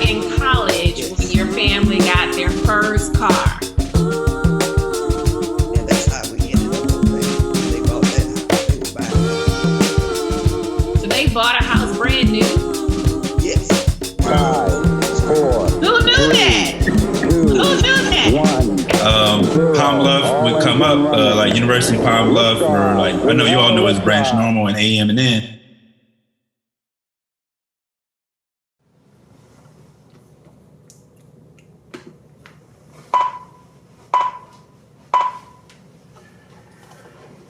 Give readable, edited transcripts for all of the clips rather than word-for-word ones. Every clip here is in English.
in college when your family got their first car? And that's how we ended up over there. They bought that house. They were buying So they bought a house brand new? it. Yes. 5, 4, Who knew that? 2, Who knew that? 1. Palm Bluff would come up, like University of Palm Bluff, or like, I know you all know it's Branch Normal and AM and N.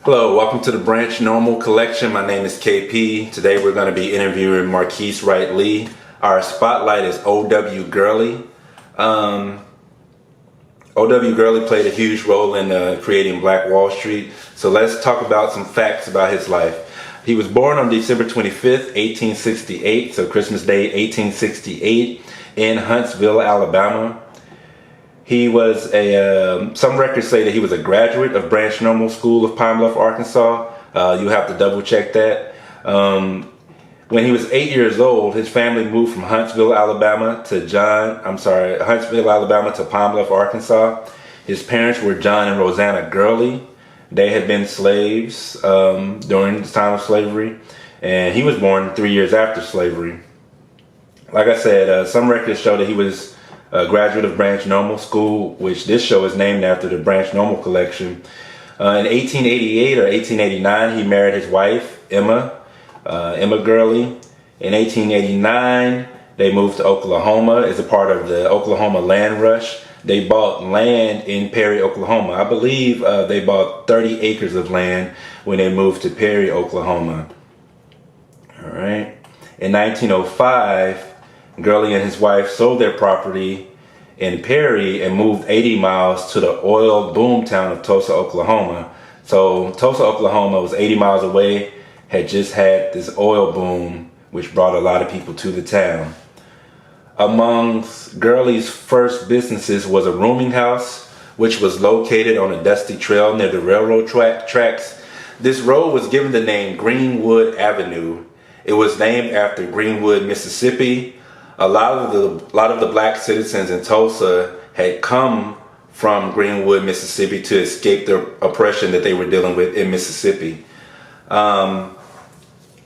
Hello, welcome to the Branch Normal Collection. My name is KP. Today we're going to be interviewing Marquis Wright-Lee. Our spotlight is O.W. Gurley. O.W. Gurley played a huge role in creating Black Wall Street. So let's talk about some facts about his life. He was born on December 25th, 1868, so Christmas Day, 1868, in Huntsville, Alabama. He was some records say that he was a graduate of Branch Normal School of Pine Bluff, Arkansas. You have to double check that. When he was 8 years old, his family moved from Huntsville, Alabama to Pine Bluff, Arkansas. His parents were John and Rosanna Gurley. They had been slaves during the time of slavery, and he was born 3 years after slavery. Like I said, some records show that he was a graduate of Branch Normal School, which this show is named after the Branch Normal collection. In 1888 or 1889, he married his wife, Emma Gurley. In 1889, they moved to Oklahoma as a part of the Oklahoma land rush. They bought land in Perry, Oklahoma. I believe they bought 30 acres of land when they moved to Perry, Oklahoma. All right. In 1905, Gurley and his wife sold their property in Perry and moved 80 miles to the oil boom town of Tulsa, Oklahoma. So Tulsa, Oklahoma was 80 miles away, had just had this oil boom, which brought a lot of people to the town. Amongst Gurley's first businesses was a rooming house, which was located on a dusty trail near the railroad tracks. This road was given the name Greenwood Avenue. It was named after Greenwood, Mississippi. A lot of the black citizens in Tulsa had come from Greenwood, Mississippi to escape the oppression that they were dealing with in Mississippi.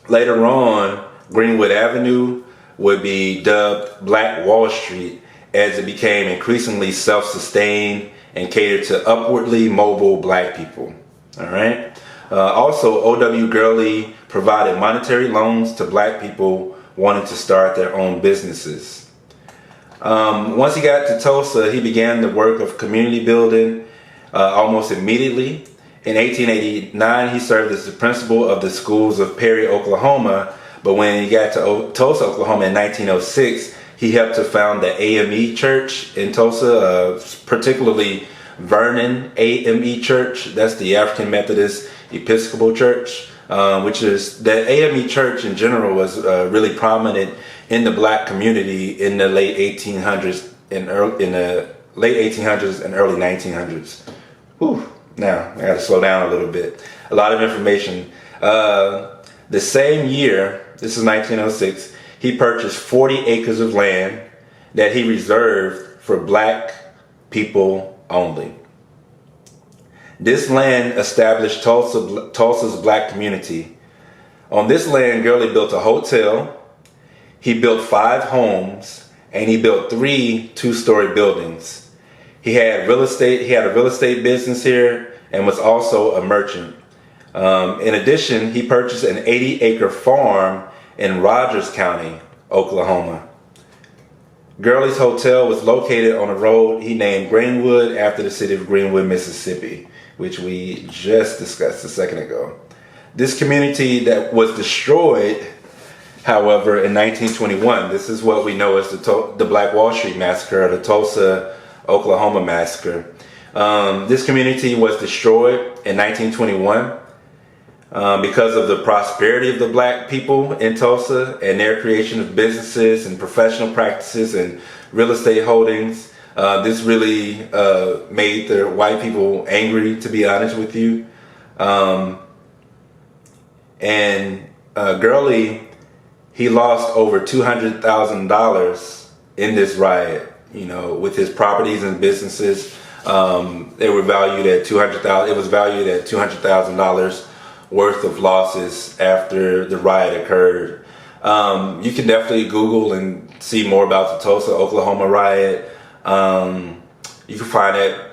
Later on, Greenwood Avenue would be dubbed Black Wall Street as it became increasingly self-sustained and catered to upwardly mobile black people. All right. Also, O.W. Gurley provided monetary loans to black people wanting to start their own businesses. Once he got to Tulsa, he began the work of community building almost immediately. In 1889, he served as the principal of the schools of Perry, Oklahoma. But when he got to Tulsa, Oklahoma in 1906, he helped to found the AME Church in Tulsa, particularly Vernon AME Church. That's the African Methodist Episcopal Church, which is the AME Church in general was really prominent in the black community in the late 1800s and early 1900s. Whew. Now I got to slow down a little bit. A lot of information. The same year, this is 1906, he purchased 40 acres of land that he reserved for black people only. This land established Tulsa's black community. On this land, Gurley built a hotel, he built 5 homes, and he built 3 two-story buildings. He had a real estate business here and was also a merchant. In addition, he purchased an 80-acre farm in Rogers County, Oklahoma. Gurley's hotel was located on a road he named Greenwood after the city of Greenwood, Mississippi, which we just discussed a second ago. This community that was destroyed, however, in 1921. This is what we know as the Black Wall Street Massacre, or the Tulsa, Oklahoma Massacre. This community was destroyed in 1921 because of the prosperity of the black people in Tulsa and their creation of businesses and professional practices and real estate holdings. This really made the white people angry, to be honest with you. And Gurley, he lost over $200,000 in this riot. With his properties and businesses, they were valued at $200,000. It was valued at $200,000 worth of losses after the riot occurred. You can definitely Google and see more about the Tulsa, Oklahoma riot. You can find that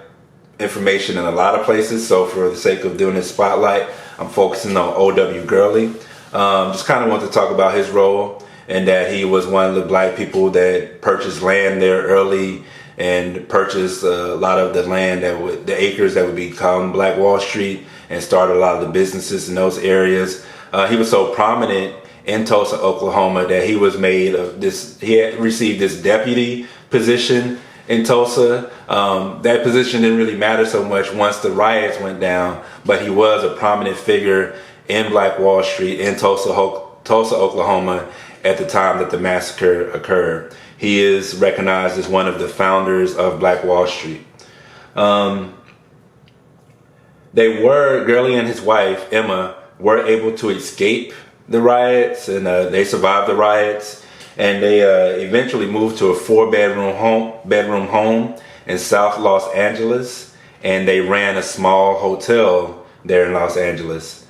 information in a lot of places. So for the sake of doing this spotlight, I'm focusing on O.W. Gurley. Just kind of want to talk about his role, and that he was one of the black people that purchased land there early and purchased a lot of the land the acres that would become Black Wall Street, and started a lot of the businesses in those areas. He was so prominent in Tulsa, Oklahoma, that he was made of this. He had received this deputy position in Tulsa. That position didn't really matter so much once the riots went down, but he was a prominent figure in Black Wall Street in Tulsa, Oklahoma, at the time that the massacre occurred. He is recognized as one of the founders of Black Wall Street. Gurley and his wife, Emma, were able to escape the riots, and they survived the riots, and they eventually moved to a 4-bedroom home in South Los Angeles, and they ran a small hotel there in Los Angeles.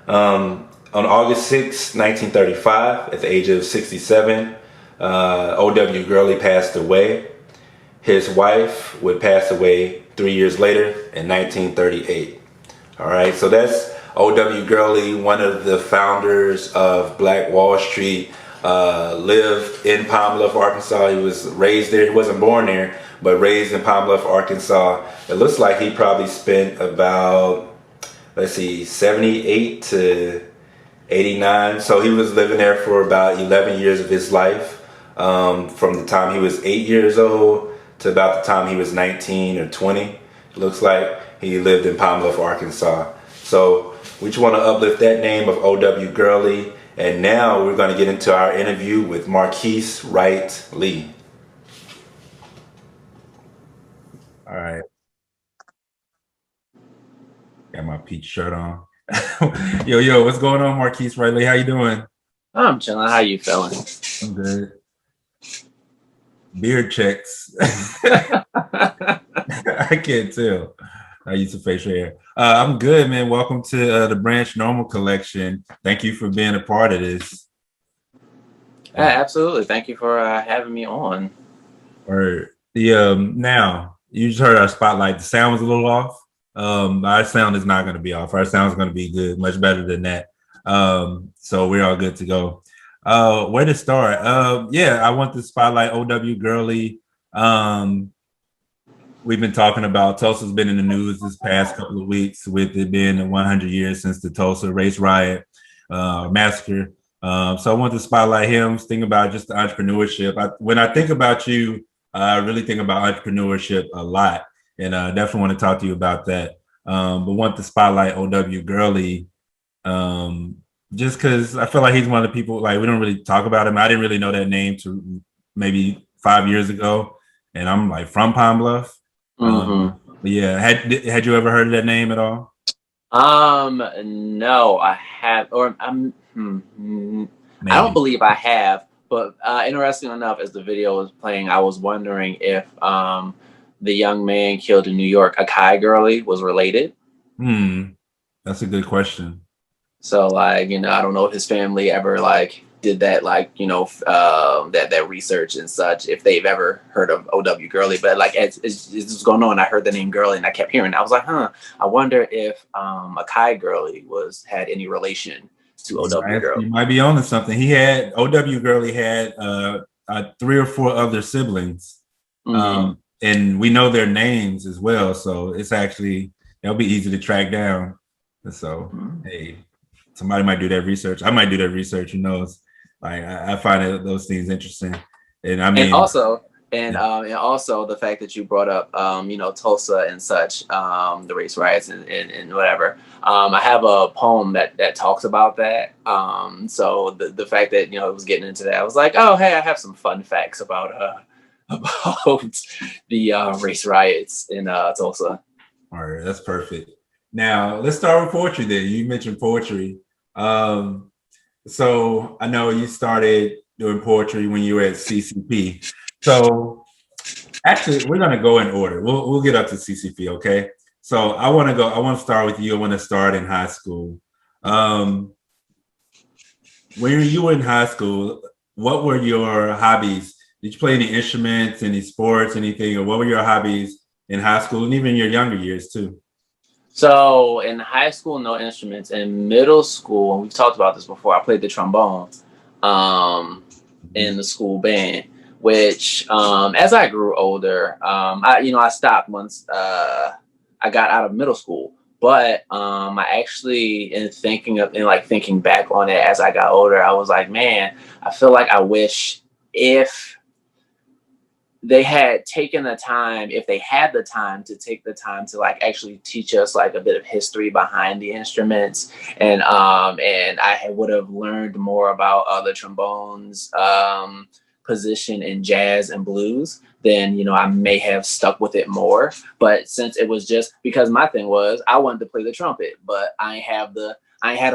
On August 6, 1935, at the age of 67, O.W. Gurley passed away. His wife would pass away 3 years later in 1938. All right, so that's O.W. Gurley, one of the founders of Black Wall Street. Lived in Pine Bluff, Arkansas. He was raised there. He wasn't born there, but raised in Pine Bluff, Arkansas. It looks like he probably spent about, 78 to 89. So he was living there for about 11 years of his life, from the time he was 8 years old to about the time he was 19 or 20. It looks like he lived in Pine Bluff, Arkansas. So we just want to uplift that name of O.W. Gurley. And now we're going to get into our interview with Marquis Wright-Lee. All right. Got my peach shirt on. Yo, what's going on, Marquis Wright-Lee? How you doing? I'm chilling. How you feeling? I'm good. Beard checks. I can't tell. I use a facial hair. I'm good, man. Welcome to the Branch Normal Collection. Thank you for being a part of this. Yeah, absolutely. Thank you for having me on. Or now you just heard our spotlight. The sound was a little off. Our sound is not going to be off. Our sound is going to be good, much better than that. So we're all good to go. Where to start? I want to spotlight O.W. Gurley. We've been talking about Tulsa's been in the news this past couple of weeks with it being 100 years since the Tulsa race riot massacre. So I want to spotlight him, think about just the entrepreneurship. When I think about you, I really think about entrepreneurship a lot, and I definitely want to talk to you about that. But want to spotlight O.W. Gurley just because I feel like he's one of the people, like, we don't really talk about him. I didn't really know that name to maybe 5 years ago, and I'm like from Pine Bluff. But yeah, had you ever heard of that name at all? No, I have, or I don't believe I have. But interesting enough, as the video was playing, I was wondering if the young man killed in New York, Apache Gurley, was related. That's a good question. So, like, I don't know if his family ever did that, that research and such, if they've ever heard of O.W. Gurley. But as this was going on, I heard the name Gurley and I kept hearing it. I was like, I wonder if Apache Gurley had any relation to O.W. Gurley. You might be on to something. O.W. Gurley had 3 or 4 other siblings. And we know their names as well. So they'll be easy to track down. So, hey, somebody might do that research. I might do that research. Who knows? I find those things interesting, and I mean, and also the fact that you brought up, Tulsa and such, the race riots and whatever. I have a poem that talks about that. So the fact that it was getting into that, I was like, oh hey, I have some fun facts about the race riots in Tulsa. All right, that's perfect. Now let's start with poetry. Then you mentioned poetry. So I know you started doing poetry when you were at CCP. So actually, we're gonna go in order. We'll get up to CCP, okay? So I want to start with you. I want to start in high school. When you were in high school, what were your hobbies? Did you play any instruments, any sports, anything, or what were your hobbies in high school and even your younger years too? So in high school, no instruments. In middle school, and we've talked about this before, I played the trombone in the school band, which as I grew older, I stopped once I got out of middle school. But I actually, thinking back on it as I got older, I was like, man, I feel like I wish if they had taken the time, if they had the time to take the time to like actually teach us like a bit of history behind the instruments, and I would have learned more about the trombones position in jazz and blues, then I may have stuck with it more. But since it was just because my thing was I wanted to play the trumpet, but I ain't had the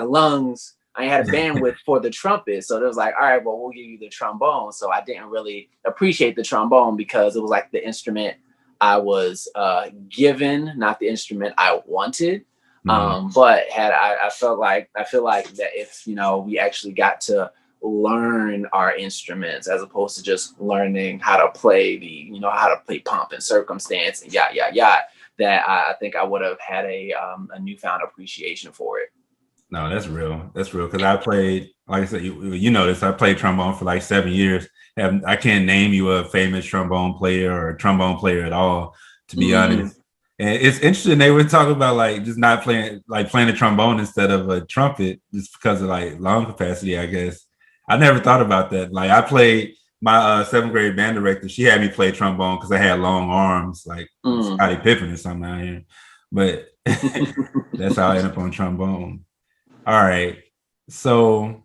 lungs, I ain't had a bandwidth for the trumpet. So it was like, all right, well, we'll give you the trombone. So I didn't really appreciate the trombone because it was like the instrument I was given, not the instrument I wanted. But I feel like that if we actually got to learn our instruments as opposed to just learning how to play how to play pomp and circumstance and that I think I would have had a newfound appreciation for it. No, that's real. That's real. Because I played, like I said, you know this. I played trombone for like 7 years. I can't name you a famous trombone player or a trombone player at all, to be honest. And it's interesting. They were talking about like just not playing the trombone instead of a trumpet, just because of like lung capacity, I guess. I never thought about that. Like I played my 7th grade band director. She had me play trombone because I had long arms, like Scottie Pippen or something out here. But that's how I ended up on trombone. All right. So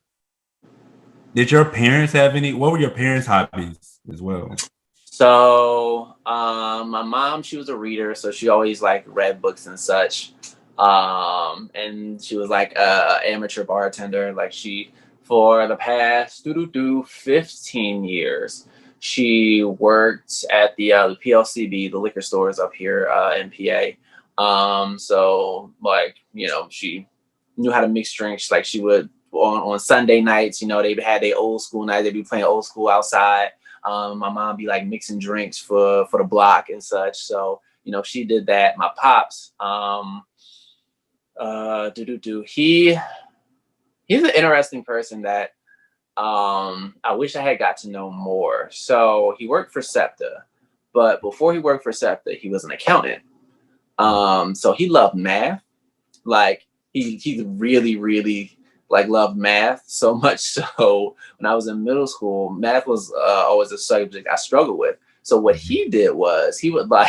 did your parents have what were your parents' hobbies as well? So my mom, she was a reader, so she always like read books and such. And she was like a amateur bartender. Like for the past 15 years, she worked at the PLCB, the liquor stores up here in PA. So like, she knew how to mix drinks. Like she would on Sunday nights, they had their old school night. They'd be playing old school outside. My mom be like mixing drinks for the block and such. So, she did that. My pops, he's an interesting person that I wish I had got to know more. So he worked for SEPTA, but before he worked for SEPTA, he was an accountant. So he loved math. Like he really, really like loved math, so much so when I was in middle school, math was always a subject I struggled with. So what he did was he would like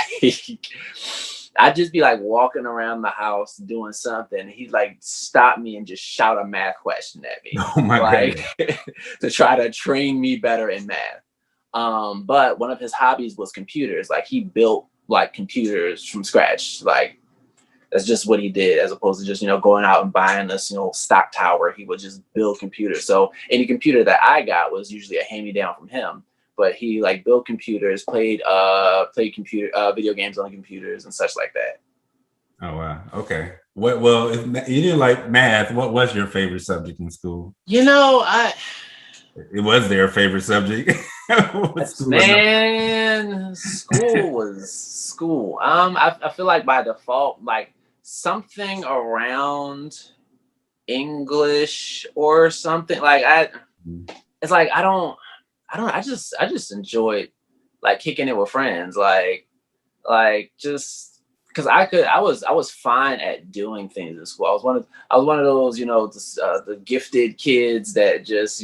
I'd just be like walking around the house doing something. He'd like stop me and just shout a math question at me. Oh my God. To try to train me better in math. But one of his hobbies was computers. Like he built like computers from scratch. Like that's just what he did, as opposed to just, going out and buying this, stock tower. He would just build computers. So any computer that I got was usually a hand-me-down from him. But he like built computers, played computer video games on computers and such like that. Oh wow. Okay. Well, if you didn't like math, what was your favorite subject in school? It was their favorite subject. School was school. I feel like by default, like something around English or something. Like I just enjoyed like kicking it with friends. Like just because I was fine at doing things in school. I was one of those, the gifted kids that just,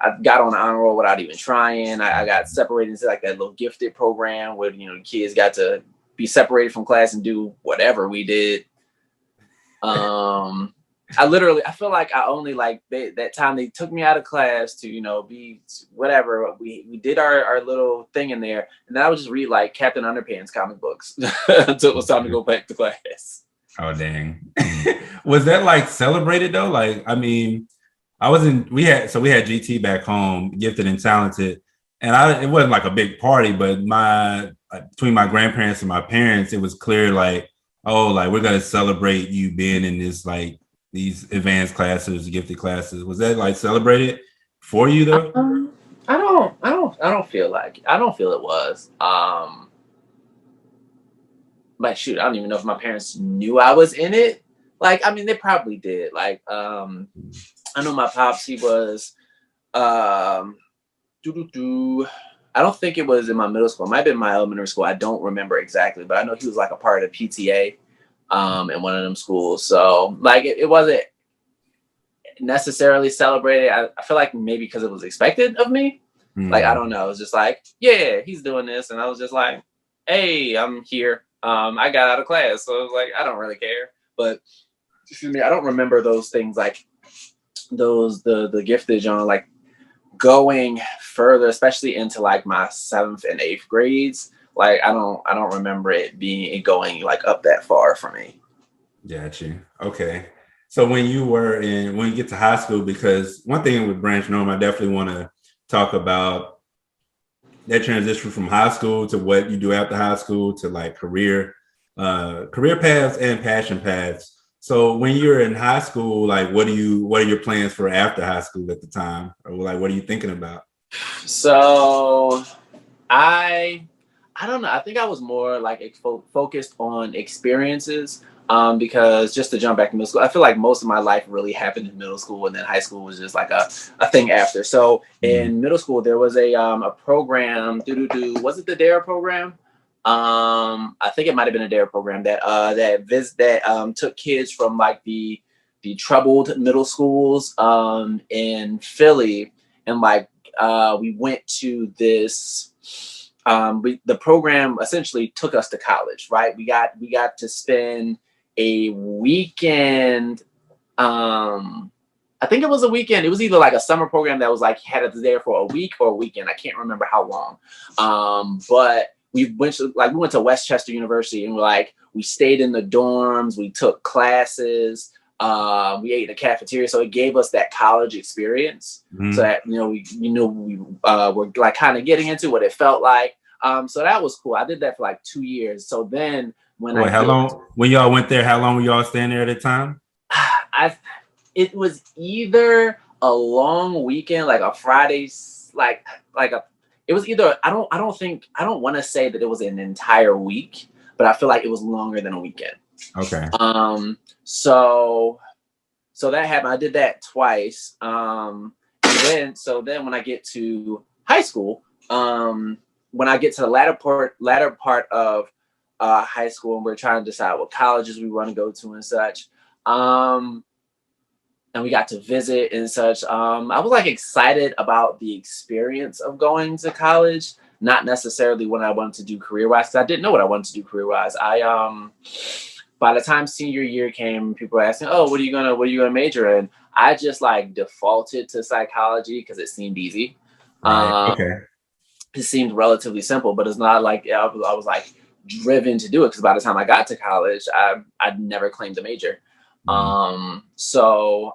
I got on the honor roll without even trying. I got separated into like that little gifted program where, kids got to be separated from class and do whatever we did. I feel like I only like that time they took me out of class to, be whatever. We did our little thing in there, and then I would just read like Captain Underpants comic books until it was time to go back to class. Oh, dang. Was that like celebrated though? Like, I mean, we had GT back home, gifted and talented. it wasn't like a big party, but between my grandparents and my parents, it was clear like, oh, like we're gonna celebrate you being in this like these advanced classes, gifted classes. Was that like celebrated for you though? I don't feel like I don't feel it was. But shoot, I don't even know if my parents knew I was in it. Like, I mean, they probably did. Like, I know my pops, he was, I don't think it was in my middle school. It might have been my elementary school. I don't remember exactly, but I know he was like a part of the PTA in one of them schools. So like, it wasn't necessarily celebrated. I feel like maybe because it was expected of me. Like, I don't know. It was just like, yeah, he's doing this. And I was just like, hey, I'm here. I got out of class. So I was like, I don't really care. But excuse me, I don't remember those things like the gifted on like going further, especially into like my 7th and 8th grades. Like I don't remember it going like up that far for me. Gotcha. Okay. So when you get to high school, because one thing with Branch Norm, I definitely want to talk about that transition from high school to what you do after high school to like career paths and passion paths. So when you're in high school, like what are your plans for after high school at the time? Or like what are you thinking about? So I don't know. I think I was more like focused on experiences. Because just to jump back to middle school, I feel like most of my life really happened in middle school, and then high school was just like a thing after. So in middle school, there was a program. Was it the DARE program? I think it might have been a DARE program that took kids from like the troubled middle schools in Philly, and like we went to this. The program essentially took us to college, right? We got to spend a weekend. I think it was a weekend. It was either like a summer program that was like had us there for a week or a weekend. I can't remember how long. But we went to Westchester University, and we stayed in the dorms. We took classes. We ate in the cafeteria, so it gave us that college experience. So that we were like kind of getting into what it felt like. So that was cool. I did that for like 2 years. So then when when y'all went there, how long were y'all staying there at a time? It was either a long weekend, like a Friday, it was either I don't want to say that it was an entire week, but I feel like it was longer than a weekend. Okay. So that happened. I did that twice. And then when I get to high school, when I get to the latter part of high school, and we're trying to decide what colleges we want to go to and such, and we got to visit and such, I was like excited about the experience of going to college, not necessarily what I wanted to do career-wise, because I didn't know what I wanted to do career-wise. By the time senior year came, people were asking, "Oh, what are you gonna major in?" I just like defaulted to psychology because it seemed easy. Right. Okay. It seemed relatively simple, but it's not like I was like driven to do it, because by the time I got to college, I'd never claimed a major. So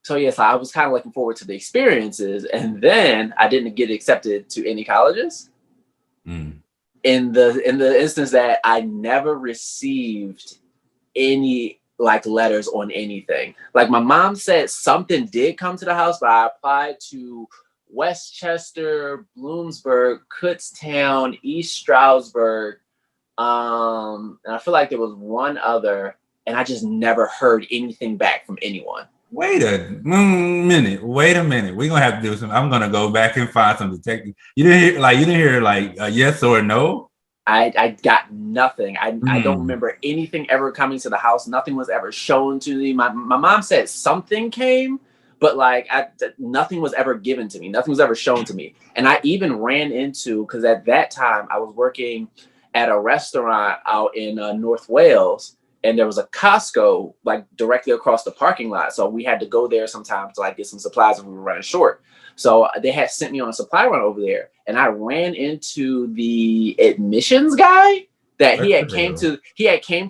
yes, I was kind of looking forward to the experiences, and then I didn't get accepted to any colleges. In the instance that I never received any like letters on anything. Like my mom said something did come to the house, but I applied to Westchester, Bloomsburg, Kutztown, East Stroudsburg, and I feel like there was one other, and I just never heard anything back from anyone. Wait a minute. We're gonna have to do something. I'm gonna go back and find some detective. You didn't hear like a yes or a no? I got nothing. I don't remember anything ever coming to the house. Nothing was ever shown to me. My mom said something came, but like nothing was ever given to me. Nothing was ever shown to me. And I even ran into, because at that time I was working at a restaurant out in North Wales, and there was a Costco like directly across the parking lot. So we had to go there sometimes to like get some supplies if we were running short. So they had sent me on a supply run over there, and I ran into the admissions guy that he had came to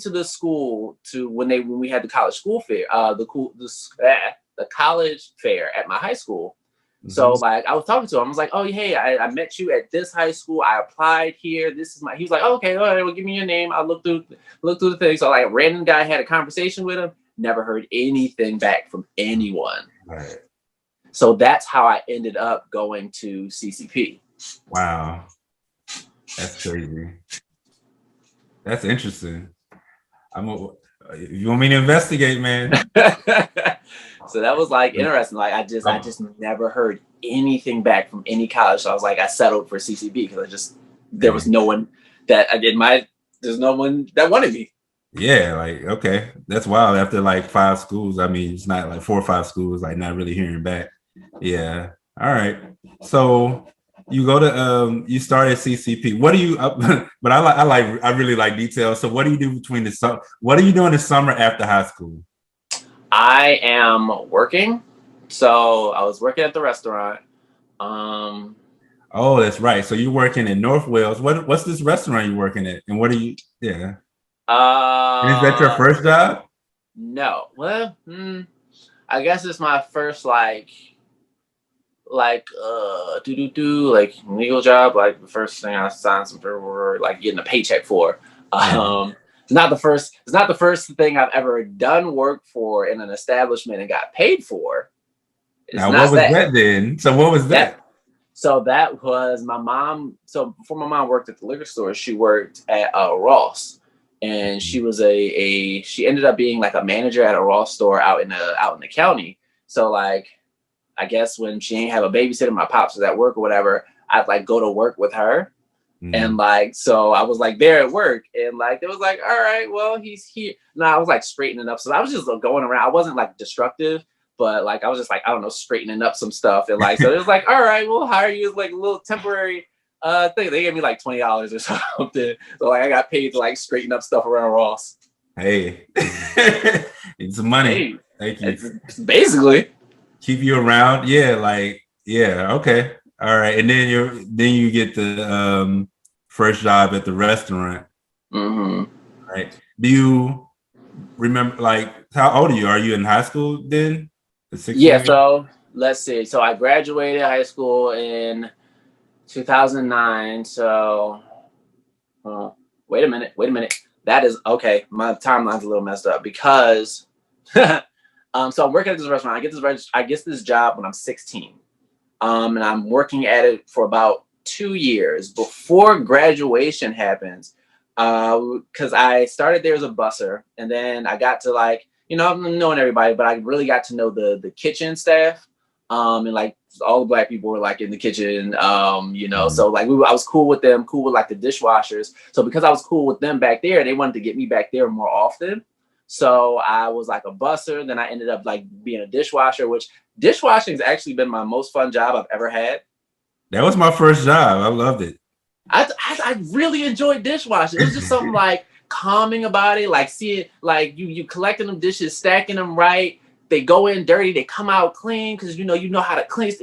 the school to when we had the college school fair, the college fair at my high school. So like I was talking to him, I was like, oh hey, I met you at this high school. I applied here. This is my. He was like, oh, okay, all right, well, give me your name. I'll look through the thing. So like, a random guy had a conversation with him. Never heard anything back from anyone. Right. So that's how I ended up going to CCP. Wow, that's crazy. That's interesting. You want me to investigate, man? So that was like interesting. Like I just never heard anything back from any college. So I was like, I settled for CCB because there was no one that there's no one that wanted me. Yeah, like okay, that's wild. After like 5 schools, I mean, it's not like 4 or 5 schools, like not really hearing back. Yeah. All right. So you go to you start at CCP. What do you? But I really like details. So what do you do between the summer? What are you doing this summer after high school? I am working. So I was working at the restaurant. Oh, that's right. So you're working in North Wales. What's this restaurant you're working at? And what are you? Yeah. And is that your first job? No. Well, I guess it's my first like legal job. Like the first thing I signed some paperwork, like getting a paycheck for. It's not the first thing I've ever done work for in an establishment and got paid for. Now, what was that then? So what was that? So that was my mom. So before my mom worked at the liquor store, she worked at Ross, and she was she ended up being like a manager at a Ross store out in the county. So like, I guess when she ain't have a babysitter, my pops was at work or whatever, I'd like go to work with her. And like, so I was like there at work, and like it was like, all right, well, he's here. No, I was like straightening up. So I was just going around. I wasn't like destructive, but like I was just like, I don't know, straightening up some stuff. And like, so it was like, all right, we'll hire you as like a little temporary thing. They gave me like $20 or something. So like I got paid to like straighten up stuff around Ross. Hey, it's money. Hey, thank you. It's basically keep you around. Yeah, like yeah, okay. All right. And then you get the first job at the restaurant. Right. Do you remember, like, how old are you? Are you in high school then? Yeah, so let's see. So I graduated high school in 2009. So wait a minute. That is okay. My timeline's a little messed up because so I'm working at this restaurant. I get this job when I'm 16. And I'm working at it for about 2 years before graduation happens. Because I started there as a busser, and then I got to like, I'm knowing everybody, but I really got to know the kitchen staff. And like all the black people were like in the kitchen, so like I was cool with them, cool with like the dishwashers. So because I was cool with them back there, they wanted to get me back there more often. So I was like a busser. Then I ended up like being a dishwasher, which dishwashing has actually been my most fun job I've ever had. That was my first job. I loved it. I really enjoyed dishwashing. It was just something like calming about it. Like seeing like you collecting them dishes, stacking them right. They go in dirty, they come out clean because you know how to clean.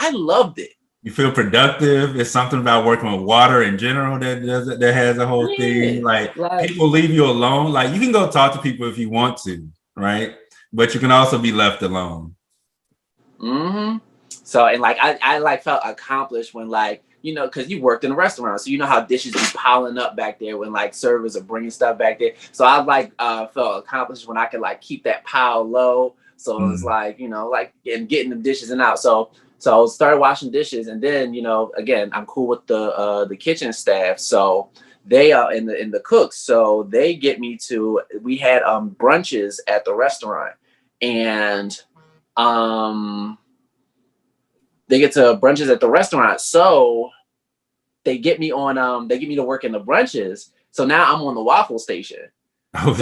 I loved it. You feel productive. It's something about working with water in general that has a whole thing. Like people leave you alone. Like you can go talk to people if you want to, right? But you can also be left alone. So and like I like felt accomplished when like, because you worked in a restaurant, so you know how dishes be piling up back there when like servers are bringing stuff back there. So I like felt accomplished when I could like keep that pile low. So it's like, like and getting the dishes and out. So I started washing dishes, and then again I'm cool with the kitchen staff. So they are in the cooks. So they get me to. We had brunches at the restaurant, and they get to brunches at the restaurant. So they get me on. They get me to work in the brunches. So now I'm on the waffle station. That's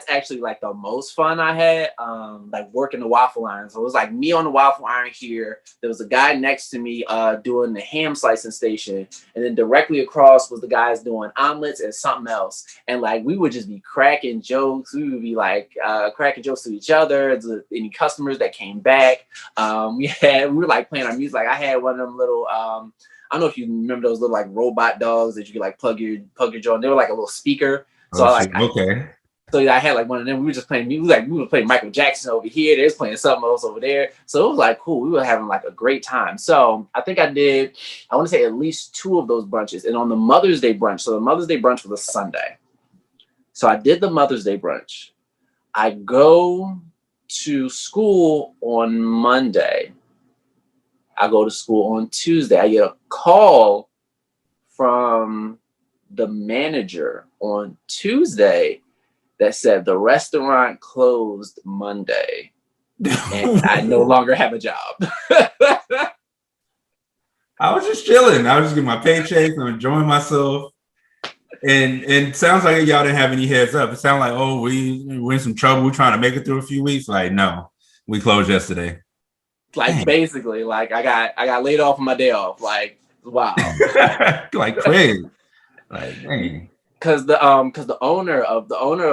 actually like the most fun I had, like working the waffle iron. So it was like me on the waffle iron here. There was a guy next to me doing the ham slicing station, and then directly across was the guys doing omelets and something else. And like we would just be cracking jokes. We would be like cracking jokes to each other. Any customers that came back, we were like playing our music. Like I had one of them little. I don't know if you remember those little like robot dogs that you could like plug your jaw in. They were like a little speaker. So okay. So I had like one of them. We were just playing music. Like we were playing Michael Jackson over here. They was playing something else over there. So it was like cool. We were having like a great time. So I think I want to say at least 2 of those brunches. And on the Mother's Day brunch, so the Mother's Day brunch was a Sunday. So I did the Mother's Day brunch. I go to school on Monday. I go to school on Tuesday. I get a call from the manager on Tuesday that said the restaurant closed Monday and I no longer have a job. I was just chilling. I was just getting my paycheck. I'm enjoying myself. And it sounds like y'all didn't have any heads up. It sounded like, oh, we're in some trouble. We're trying to make it through a few weeks. Like, no, we closed yesterday. Like, dang. Basically, like I got laid off on my day off. Like, wow. Like crazy. Like, dang. Because the owner of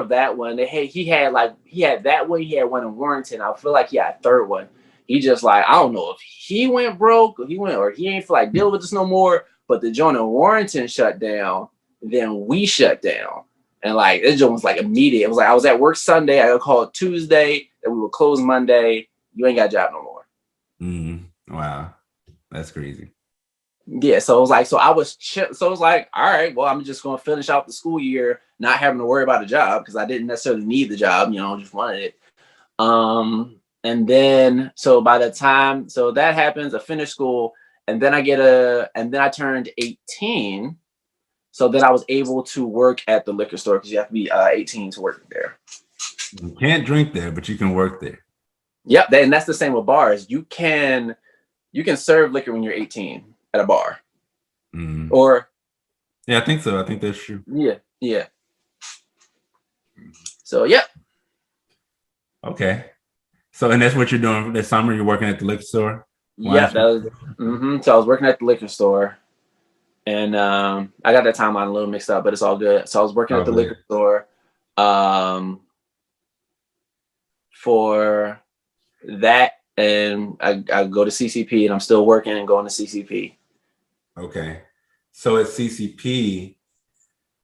that one, he had that one, he had one in Warrington. I feel like he had a third one. He just like, I don't know if he went broke or he ain't feel like dealing with this no more. But the joint in Warrington shut down, then we shut down. And like this joint was like immediate. It was like I was at work Sunday, I got called Tuesday, and we were closed Monday. You ain't got a job no more. Wow. That's crazy. Yeah, so it was like, so I was so it was like, all right, well, I'm just going to finish out the school year, not having to worry about a job because I didn't necessarily need the job, just wanted it. And then, so by the time, so that happens, I finish school, and then I turned 18. So then I was able to work at the liquor store because you have to be 18 to work there. You can't drink there, but you can work there. Yep, and that's the same with bars. You can serve liquor when you're 18. At a bar. Or yeah, I think so. I think that's true. Yeah. So yeah. Okay. So and that's what you're doing this summer? You're working at the liquor store? Yeah, that was So I was working at the liquor store. And I got that timeline a little mixed up, but it's all good. So I was working at the liquor store for that, and I go to CCP, and I'm still working and going to CCP. Okay. So at CCP,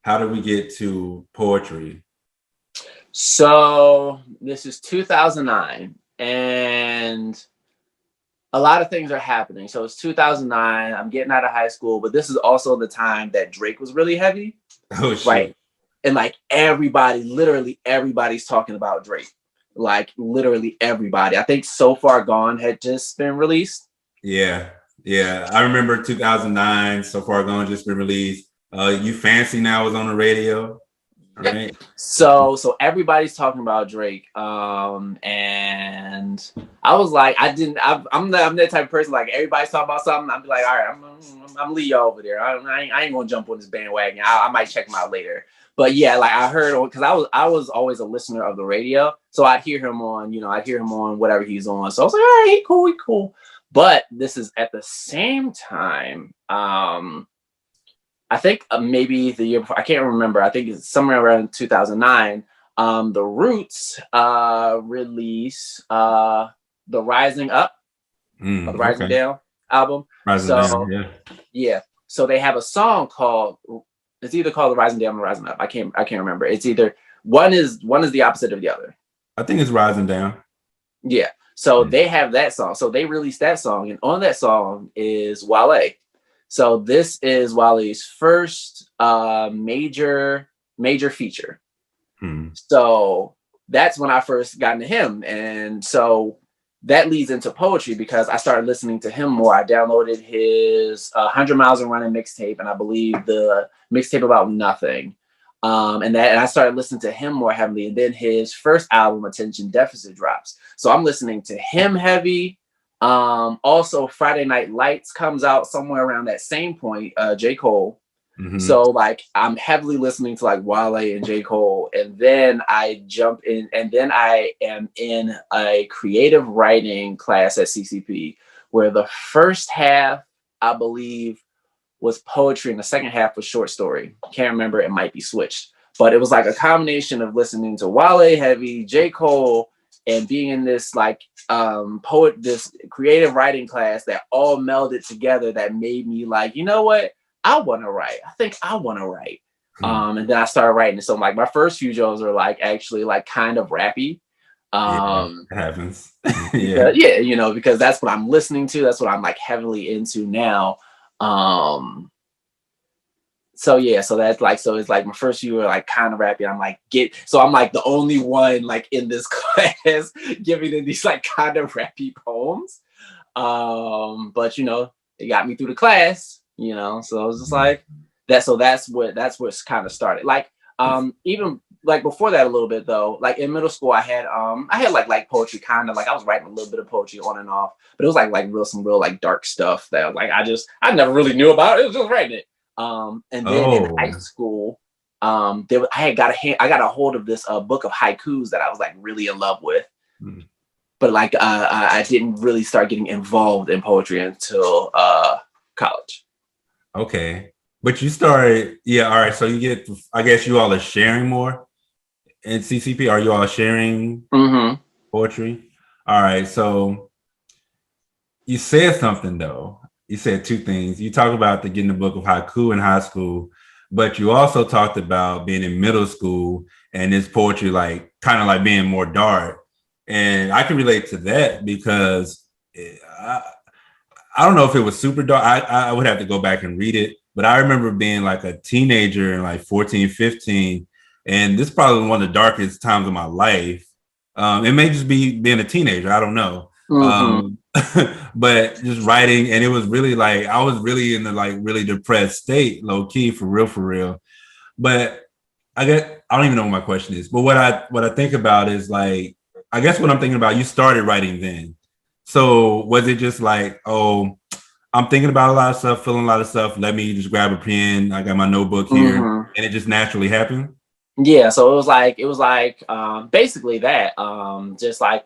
how did we get to poetry? So this is 2009, and a lot of things are happening. So it's 2009. I'm getting out of high school, but this is also the time that Drake was really heavy. Oh, shit. Right. And like literally everybody's talking about Drake. Like literally everybody. I think So Far Gone had just been released. Yeah. I remember 2009. So Far Gone just been released. You Fancy Now was on the radio. Right. So everybody's talking about Drake. And I was like, I'm that type of person. Like everybody's talking about something. I'll be like, all right, I'm gonna leave y'all over there. I ain't gonna jump on this bandwagon. I might check him out later. But yeah, like I heard, because I was always a listener of the radio, so I'd hear him on whatever he's on. So I was like, all right, he cool. But this is at the same time. I think maybe the year before, I can't remember. I think it's somewhere around 2009. The Roots release The Rising Up, or The Rising Down album. Yeah. So they have a song called, it's either called The Rising Down or Rising Up. I can't remember. It's either one is the opposite of the other. I think it's Rising Down. Yeah. So they have that song. So they released that song, and on that song is Wale. So this is Wale's first major feature. So that's when I first got into him. And so that leads into poetry because I started listening to him more. I downloaded his 100 Miles and Running mixtape, and I believe the mixtape About Nothing. And I started listening to him more heavily. And then his first album, Attention Deficit, drops. So I'm listening to him heavy. Also Friday Night Lights comes out somewhere around that same point, J. Cole. So like I'm heavily listening to like Wale and J. Cole, and then I jump in, and then I am in a creative writing class at CCP where the first half, I believe, was poetry and the second half was short story. Can't remember, it might be switched. But it was like a combination of listening to Wale heavy, J. Cole, and being in this like this creative writing class that all melded together that made me like, you know what? I want to write. I think I want to write. And then I started writing. So like my first few jokes are like actually like kind of rappy. Yeah, it happens. Yeah, yeah, you know, because that's what I'm listening to. That's what I'm like heavily into now. So yeah, so that's like, so it's like my first few were like kind of rappy. I'm like, I'm like the only one like in this class giving them these like kind of rappy poems. But you know, it got me through the class, you know, so it was just like that. So that's what's kind of started. Like, even like before that a little bit though, like in middle school, I had like poetry, kind of like I was writing a little bit of poetry on and off, but it was like some real like dark stuff that like I never really knew about. It was just writing it. And then in high school, I got a hold of this book of haikus that I was like really in love with. But like I didn't really start getting involved in poetry until college. Okay. But you started, yeah, all right. So you get, I guess you all are sharing more in CCP. Are you all sharing poetry? All right. So you said something though. You said two things. You talked about getting the book of haiku in high school, but you also talked about being in middle school and this poetry like kind of like being more dark. And I can relate to that because I don't know if it was super dark. I would have to go back and read it. But I remember being like a teenager, like 14, 15. And this is probably one of the darkest times of my life. It may just be being a teenager. I don't know. But just writing. And it was really like, I was really in the like really depressed state, low key, for real. But I don't even know what my question is. But what I think about is like, I guess what I'm thinking about, you started writing then. So was it just like, oh, I'm thinking about a lot of stuff, feeling a lot of stuff. Let me just grab a pen. I got my notebook here, and it just naturally happened. Yeah, so it was like basically that, just like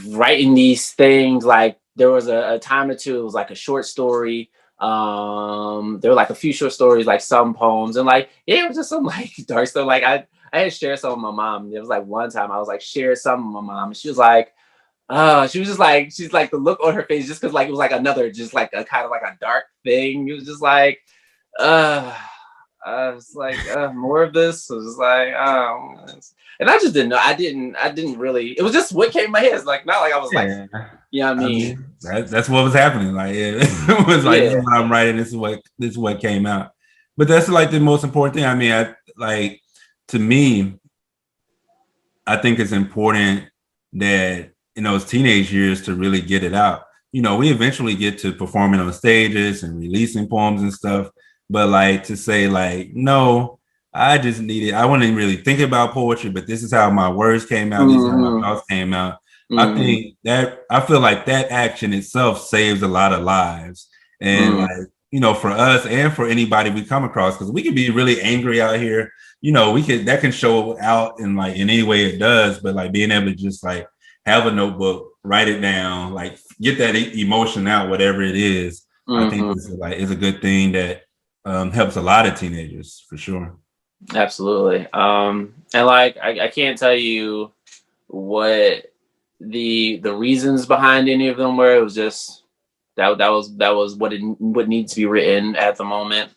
writing these things. Like there was a time or two, it was like a short story. There were like a few short stories, like some poems, and like yeah, it was just some like dark stuff. Like I had shared some with my mom. There was like one time I was like share some with my mom, and she was like, she was just like, she's like the look on her face, just because like it was like another, just like a kind of like a dark thing. It was just like, it's like more of this. It was like, and I just didn't know. I didn't really. It was just what came in my head. It's like not like I was like, you know what I mean? That's what was happening. Like it was like this is what I'm writing. This is what came out. But that's like the most important thing. I mean, to me, I think it's important that in those teenage years to really get it out. You know, we eventually get to performing on stages and releasing poems and stuff. But like to say like, no, I just needed, I wouldn't really think about poetry, but this is how my words came out. This is how my thoughts came out. I think that, I feel like that action itself saves a lot of lives. And like, you know, for us and for anybody we come across, because we can be really angry out here. You know, that can show out in like in any way it does, but like being able to just like have a notebook, write it down, like get that emotion out, whatever it is. I think is a good thing that helps a lot of teenagers for sure. Absolutely. And like I can't tell you what the reasons behind any of them were. It was just that was what needs to be written at the moment,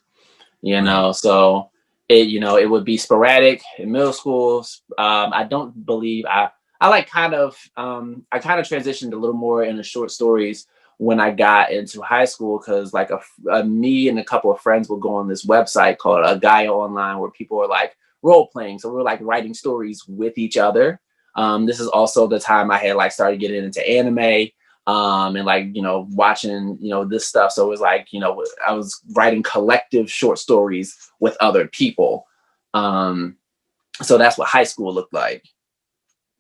you know. So it would be sporadic in middle school. I don't believe I kind of transitioned a little more into short stories when I got into high school, because like me and a couple of friends would go on this website called Gaia Online, where people are like role playing. So we're like writing stories with each other. This is also the time I had like started getting into anime, and like, you know, watching, you know, this stuff. So it was like, you know, I was writing collective short stories with other people. So that's what high school looked like.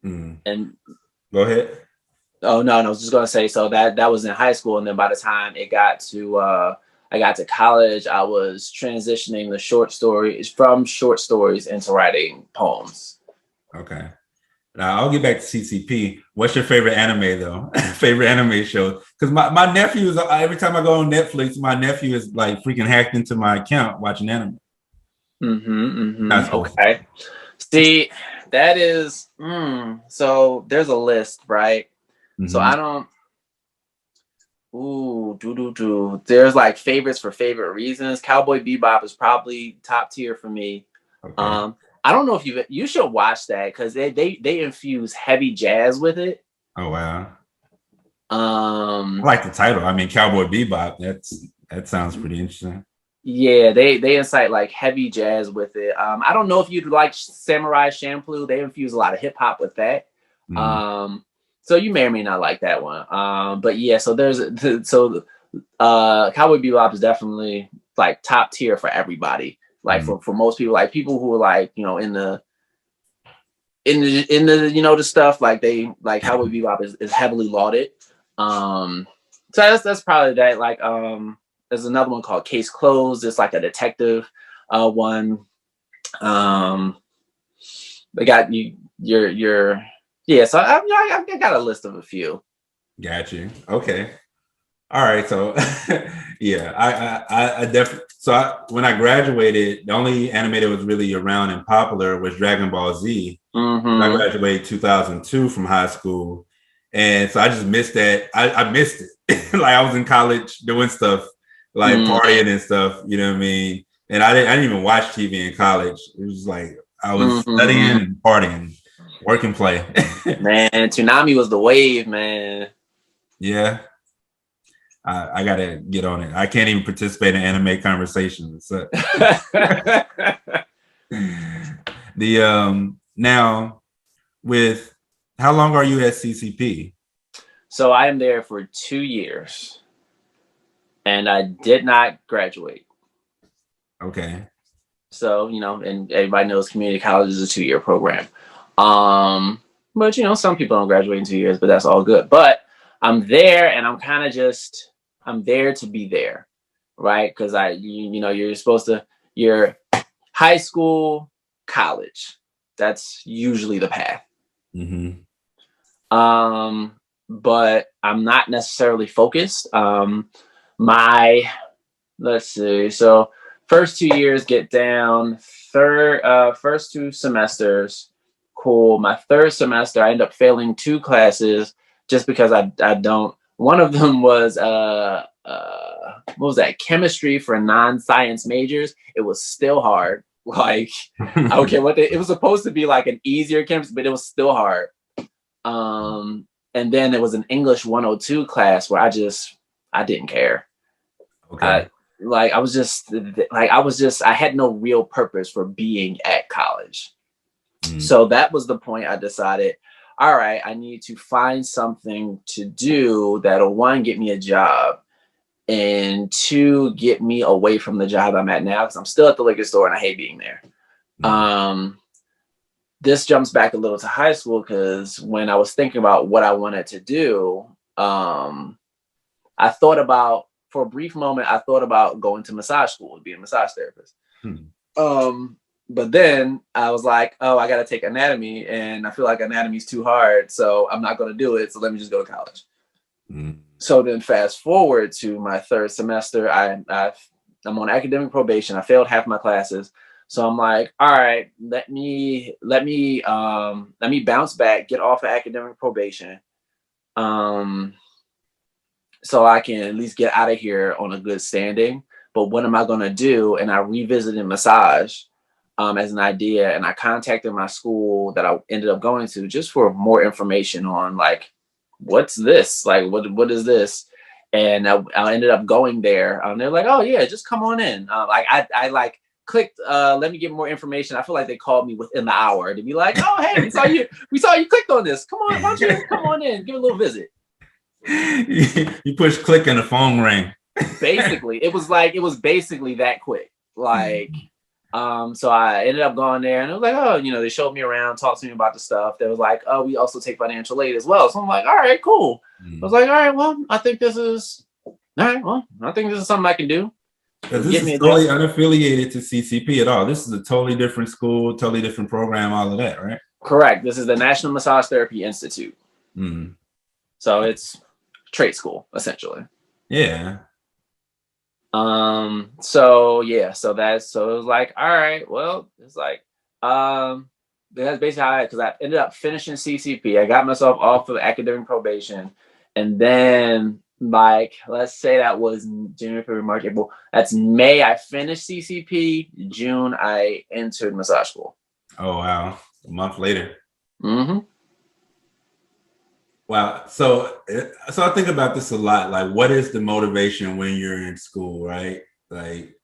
And go ahead. Oh no, I was just gonna say, so that was in high school, and then by the time I got to college, I was transitioning the short stories from short stories into writing poems. Okay. Now I'll get back to CCP. What's your favorite anime though? Favorite anime show? Because my nephew is, every time I go on Netflix, my nephew is like freaking hacked into my account watching anime. Okay. See, that is so there's a list, right? So I don't. Ooh, do. There's like favorites for favorite reasons. Cowboy Bebop is probably top tier for me. Okay. I don't know if you should watch that because they infuse heavy jazz with it. Oh wow. I Um, like the title. I mean, Cowboy Bebop. That sounds pretty interesting. yeah, they incite like heavy jazz with it. I don't know if you'd like Samurai Champloo. They infuse a lot of hip hop with that. Mm. So you may or may not like that one. But yeah, so Cowboy Bebop is definitely like top tier for everybody. Like for most people, like people who are like, you know, in the you know, the stuff like they like Cowboy Bebop is heavily lauded. So that's probably that. Like there's another one called Case Closed. It's like a detective one. They got your yeah. So I got a list of a few. Got you. Okay. All right. So yeah, I definitely. So when I graduated, the only anime that was really around and popular was Dragon Ball Z. Mm-hmm. I graduated 2002 from high school, and so I just missed that. I missed it. Like I was in college doing stuff, like partying and stuff. You know what I mean? And I didn't even watch TV in college. It was like I was studying and partying, work and play. Man, Toonami was the wave, man. Yeah. I gotta get on it. I can't even participate in anime conversations. So. Now with how long are you at CCP? So I am there for 2 years, and I did not graduate. Okay. So you know, and everybody knows community college is a 2-year program. But you know, some people don't graduate in 2 years, but that's all good. But I'm there, and I'm kind of just I'm there to be there, right? Because you know, you're high school, college. That's usually the path. Mm-hmm. But I'm not necessarily focused. Let's see. So first 2 years get down. First 2 semesters, cool. My third semester, I end up failing 2 classes just because I don't. One of them was what was that? Chemistry for non-science majors. It was still hard. Like I don't care what it was supposed to be like an easier chemistry, but it was still hard. And then there was an English 102 class where I didn't care. Okay. I had no real purpose for being at college. So that was the point I decided, all right, I need to find something to do that'll 1, get me a job, and 2, get me away from the job I'm at now, because I'm still at the liquor store and I hate being there. This jumps back a little to high school, because when I was thinking about what I wanted to do, I thought about, for a brief moment, I thought about going to massage school and being a massage therapist. But then I was like, oh, I got to take anatomy, and I feel like anatomy is too hard, so I'm not going to do it. So let me just go to college. So then fast forward to my third semester, I'm on academic probation. I failed half my classes. So I'm like, all right, let me bounce back, get off of academic probation. So I can at least get out of here on a good standing. But what am I going to do? And I revisited massage as an idea. And I contacted my school that I ended up going to just for more information on like, what's this? Like, what is this? And I ended up going there. They're like, oh yeah, just come on in. I like clicked, let me get more information. I feel like they called me within the hour to be like, oh, hey, we saw you clicked on this. Come on, why don't you come on in, give a little visit. You push click and the phone rang. Basically, it was basically that quick. Like, so I ended up going there, and it was like, oh, you know, they showed me around, talked to me about the stuff. They was like, oh, we also take financial aid as well. So I'm like, all right, cool. I was like, all right, well, I think this is something I can do. Because this is totally unaffiliated to CCP at all. This is a totally different school, totally different program, all of that, right? Correct. This is the National Massage Therapy Institute. So it's trade school, essentially. Yeah. So it was like, all right, well, it's like, that's basically how because I ended up finishing CCP. I got myself off of academic probation, and then like, let's say that was January, February, March, April. That's May. I finished CCP. June, I entered massage school. Oh wow, a month later. Mm-hmm. Wow. So I think about this a lot. Like, what is the motivation when you're in school, right? Like,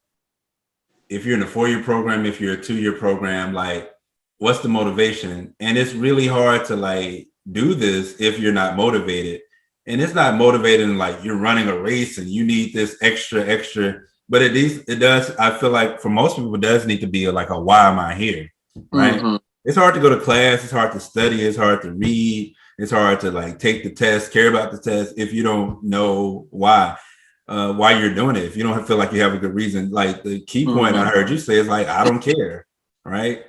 if you're in a 4-year program, if you're a 2-year program, like, what's the motivation? And it's really hard to like do this if you're not motivated. And it's not motivating like you're running a race and you need this extra. But it does. I feel like for most people, it does need to be like a why am I here, right? Mm-hmm. It's hard to go to class. It's hard to study. It's hard to read. It's hard to like take the test, care about the test if you don't know why you're doing it. If you don't feel like you have a good reason, like the key point I heard you say is like, I don't care, right?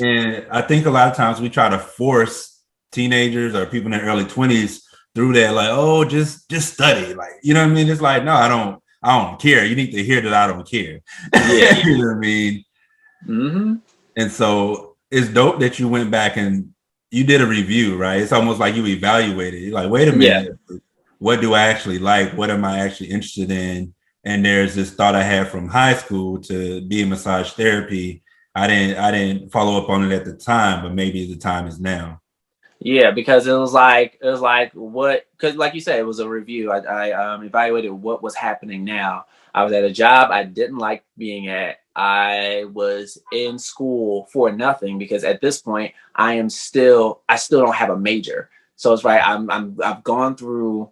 And I think a lot of times we try to force teenagers or people in their early 20s through that, like, oh, just study, like, you know what I mean? It's like, no, I don't care. You need to hear that I don't care. Yeah. You know what I mean? Mm-hmm. And so it's dope that you went back and you did a review, right? It's almost like you evaluated. You're like, wait a minute, what do I actually like? What am I actually interested in? And there's this thought I had from high school to be in massage therapy. I didn't follow up on it at the time, but maybe the time is now. Yeah, because it was like what, because like you said, it was a review. I evaluated what was happening now. I was at a job I didn't like being at. I was in school for nothing because at this point I still don't have a major. So it's right. I've gone through,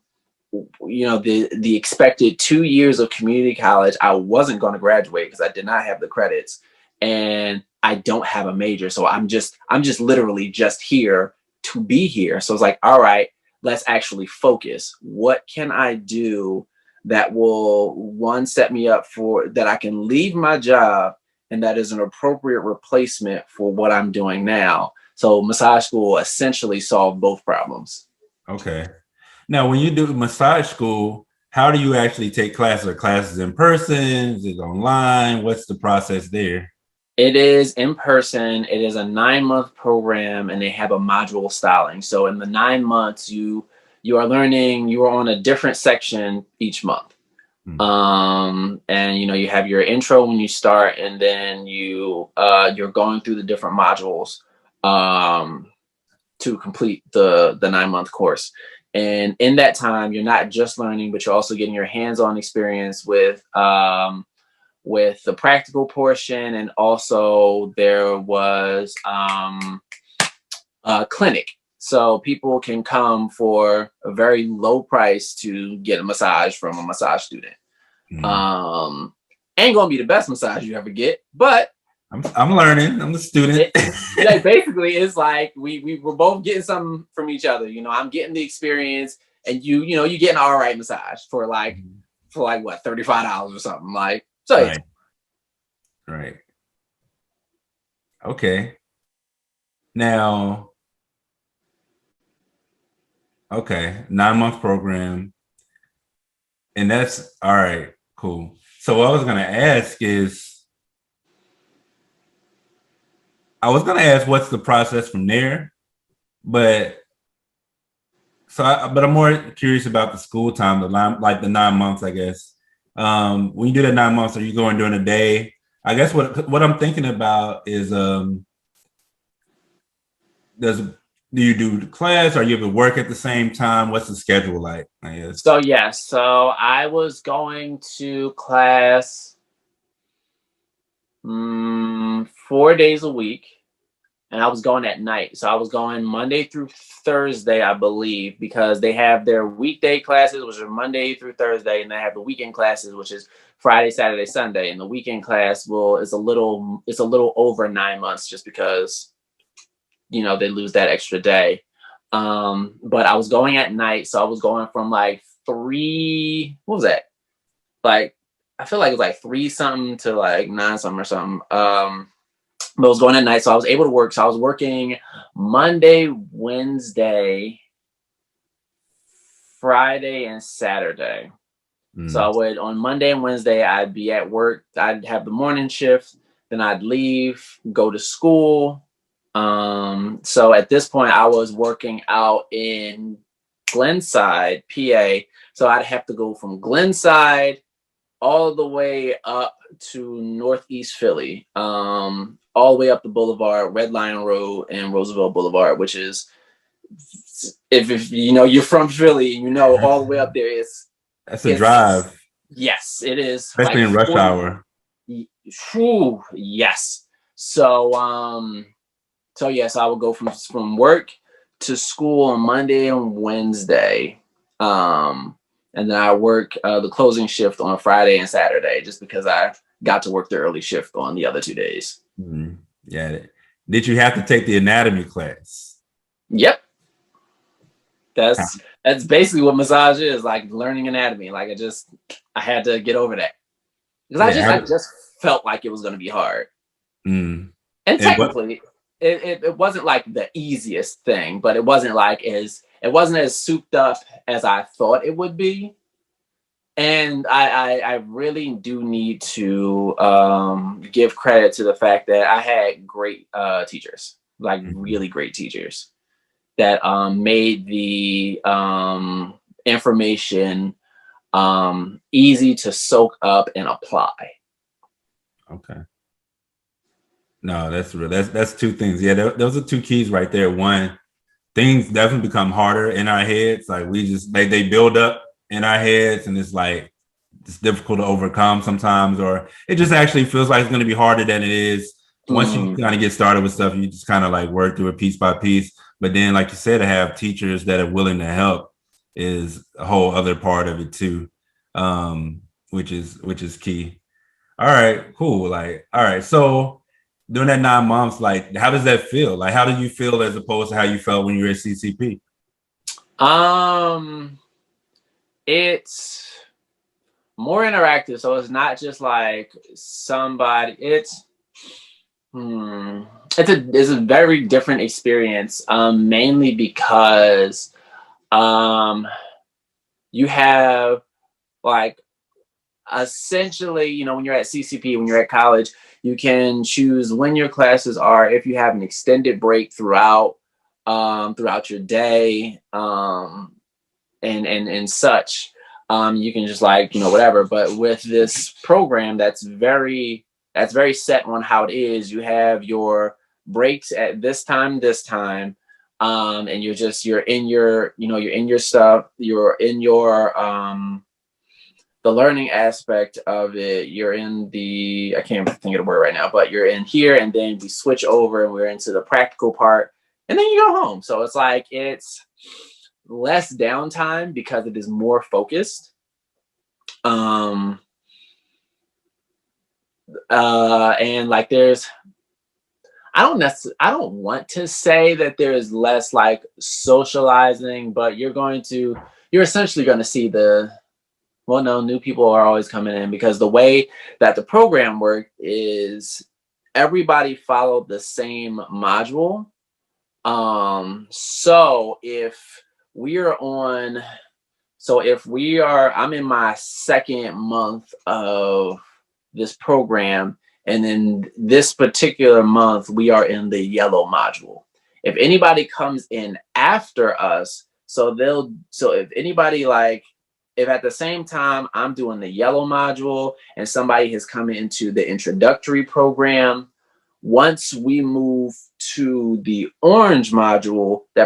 the expected 2 years of community college. I wasn't going to graduate because I did not have the credits, and I don't have a major. So I'm just literally just here to be here. So it's like, all right, let's actually focus. What can I do that will set me up for that I can leave my job and that is an appropriate replacement for what I'm doing now. So massage school essentially solved both problems. Okay. Now, when you do massage school, how do you actually take classes? Are classes in person? Is it online? What's the process there? It is in person. It is a 9-month program, and they have a module styling. So in the 9 months, you are on a different section each month. And you have your intro when you start, and then you're going through the different modules to complete the 9-month course. And in that time, you're not just learning, but you're also getting your hands-on experience with the practical portion. And also there was a clinic. So people can come for a very low price to get a massage from a massage student. Ain't gonna be the best massage you ever get, but I'm learning. I'm a student. Basically, it's like we were both getting something from each other. I'm getting the experience, and you're getting an all right massage for like what, $35 or something. Like, so right. Okay. Now, okay, 9-month program, and that's all right. Cool. So what I was gonna ask is, what's the process from there, but I'm more curious about the school time, the 9 months, I guess. When you do that 9 months, are you going during the day? I guess what I'm thinking about is, do you do class, or you have to work at the same time? What's the schedule like, I guess? So I was going to class 4 days a week, and I was going at night. So I was going Monday through Thursday, I believe, because they have their weekday classes, which are Monday through Thursday, and they have the weekend classes, which is Friday, Saturday, Sunday. And the weekend class is a little over 9 months, just because they lose that extra day. But I was going at night, so I was going from like 3. What was that? Like, I feel like it was like 3 something to like 9 something or something. But I was going at night, so I was able to work. So I was working Monday, Wednesday, Friday, and Saturday. So I would, on Monday and Wednesday, I'd be at work. I'd have the morning shift, then I'd leave, go to school. So at this point, I was working out in Glenside, PA, So I'd have to go from Glenside all the way up to Northeast Philly, all the way up the Boulevard, Red Lion Road, and Roosevelt Boulevard, which is, if you know you're from Philly, you know all the way up there is. That's a drive. Yes, it is. Especially in rush hour. Whew, yes. So yes, I would go from work to school on Monday and Wednesday. And then I work the closing shift on Friday and Saturday, just because I got to work the early shift on the other 2 days. Mm-hmm. Yeah. Did you have to take the anatomy class? Yep. That's basically what massage is, like learning anatomy. Like I had to get over that because I just felt like it was going to be hard. Mm. And technically, it wasn't like the easiest thing, but it wasn't as souped up as I thought it would be. And I really do need to give credit to the fact that I had great teachers, like really great teachers that made the information easy to soak up and apply. Okay. No, that's real. That's two things. Yeah, those are two keys right there. One, things definitely become harder in our heads. Like they build up in our heads, and it's difficult to overcome sometimes, or it just actually feels like it's going to be harder than it is. Once you kind of get started with stuff, you just kind of like work through it piece by piece. But then, like you said, to have teachers that are willing to help is a whole other part of it too, which is key. All right, cool. Like, all right, so during that 9 months, like, how does that feel? Like, how did you feel as opposed to how you felt when you were at CCP? It's more interactive, so it's not just like somebody. It's a very different experience, mainly because you have like essentially, when you're at CCP, when you're at college, you can choose when your classes are. If you have an extended break throughout your day, and such, you can just whatever. But with this program, that's very set on how it is. You have your breaks at this time, and you're in your stuff. You're in your the learning aspect of it. You're in the, I can't think of the word right now, but you're in here, and then we switch over and we're into the practical part, and then you go home. So it's like it's less downtime because it is more focused. And like there's, I don't want to say that there's less like socializing, but you're essentially going to see new people are always coming in, because the way that the program worked is everybody followed the same module. So if I'm in my second month of this program, and then this particular month we are in the yellow module. If anybody comes in after us, if at the same time I'm doing the yellow module and somebody has come into the introductory program, once we move to the orange module, the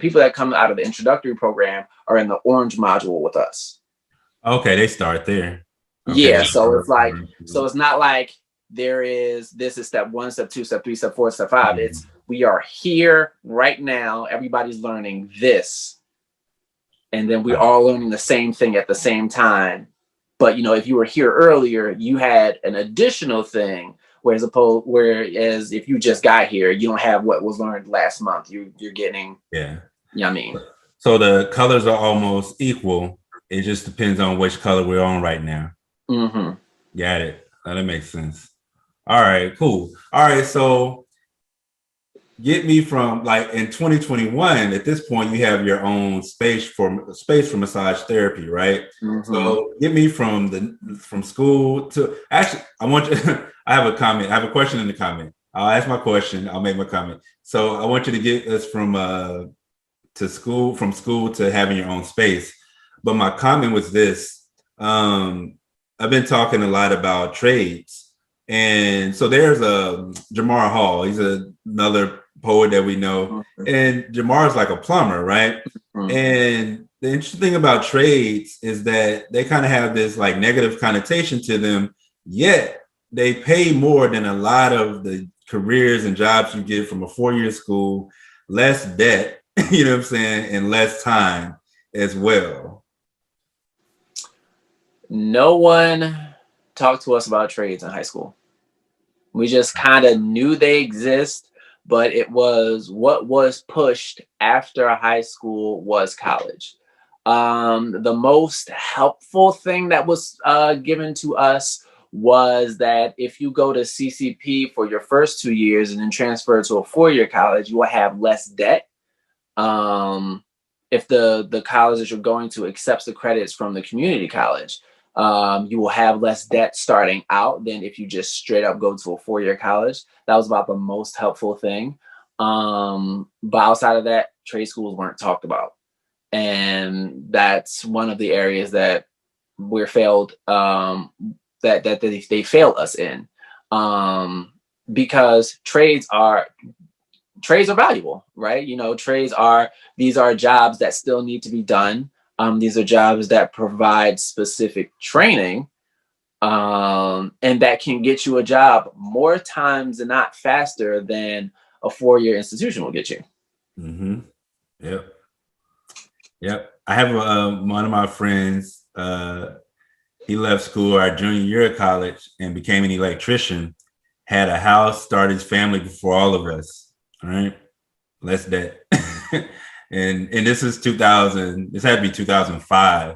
people that come out of the introductory program are in the orange module with us. Okay, they start there. Okay. Yeah, so it's not like this is step 1, step 2, step 3, step 4, step 5. It's we are here right now. Everybody's learning this. And then we're all learning the same thing at the same time. But, if you were here earlier, you had an additional thing. Whereas if you just got here, you don't have what was learned last month. You're getting, yeah. You know what I mean? So the colors are almost equal. It just depends on which color we're on right now. Mm-hmm. Got it. That makes sense. All right, cool. All right, so get me from in 2021, at this point, you have your own space for massage therapy, right? Mm-hmm. So get me from school to, actually, I want you, I have a comment. I have a question in the comment. I'll ask my question. I'll make my comment. So I want you to get us from school to having your own space. But my comment was this. I've been talking a lot about trades. And so there's a Jamar Hall. He's another poet that we know. And Jamar's like a plumber, right? And the interesting thing about trades is that they kind of have this like negative connotation to them, yet they pay more than a lot of the careers and jobs you get from a 4-year school, less debt, you know what I'm saying, and less time as well. No one talked to us about trades in high school. We just kind of knew they exist, but it was what was pushed after high school was college. The most helpful thing that was given to us was that if you go to CCP for your first 2 years and then transfer to a 4-year college, you will have less debt. If the college that you're going to accepts the credits from the community college, you will have less debt starting out than if you just straight up go to a 4-year college. That was about the most helpful thing. But outside of that, trade schools weren't talked about. And that's one of the areas that we're failed, that they failed us in, because trades are valuable, right? You know, these are jobs that still need to be done. These are jobs that provide specific training, and that can get you a job more times than not faster than a 4-year institution will get you. Mm-hmm. Yep. I have one of my friends. He left school our junior year of college and became an electrician. Had a house, started his family before all of us. All right, less debt. and this is 2000. This had to be 2005,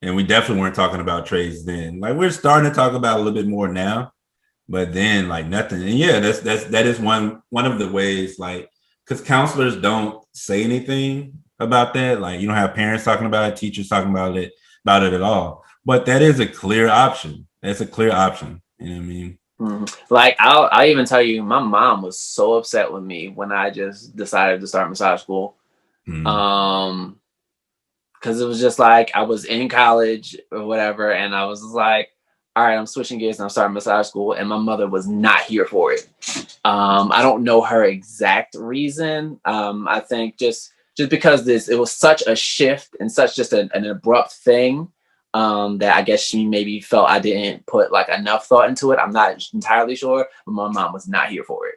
and we definitely weren't talking about trades then. Like we're starting to talk about a little bit more now, but then like nothing. And yeah, that is one of the ways, like, because counselors don't say anything about that. Like you don't have parents talking about it, teachers talking about it at all. But that is a clear option. That's a clear option. You know what I mean? Mm-hmm. Like I'll even tell you, my mom was so upset with me when I just decided to start massage school. Because it was just like I was in college or whatever, and I was like, all right, I'm switching gears and I'm starting massage school, and my mother was not here for it. I don't know her exact reason. I think just because it was such a shift and such just an abrupt thing, that I guess she maybe felt I didn't put like enough thought into it. I'm not entirely sure, but my mom was not here for it.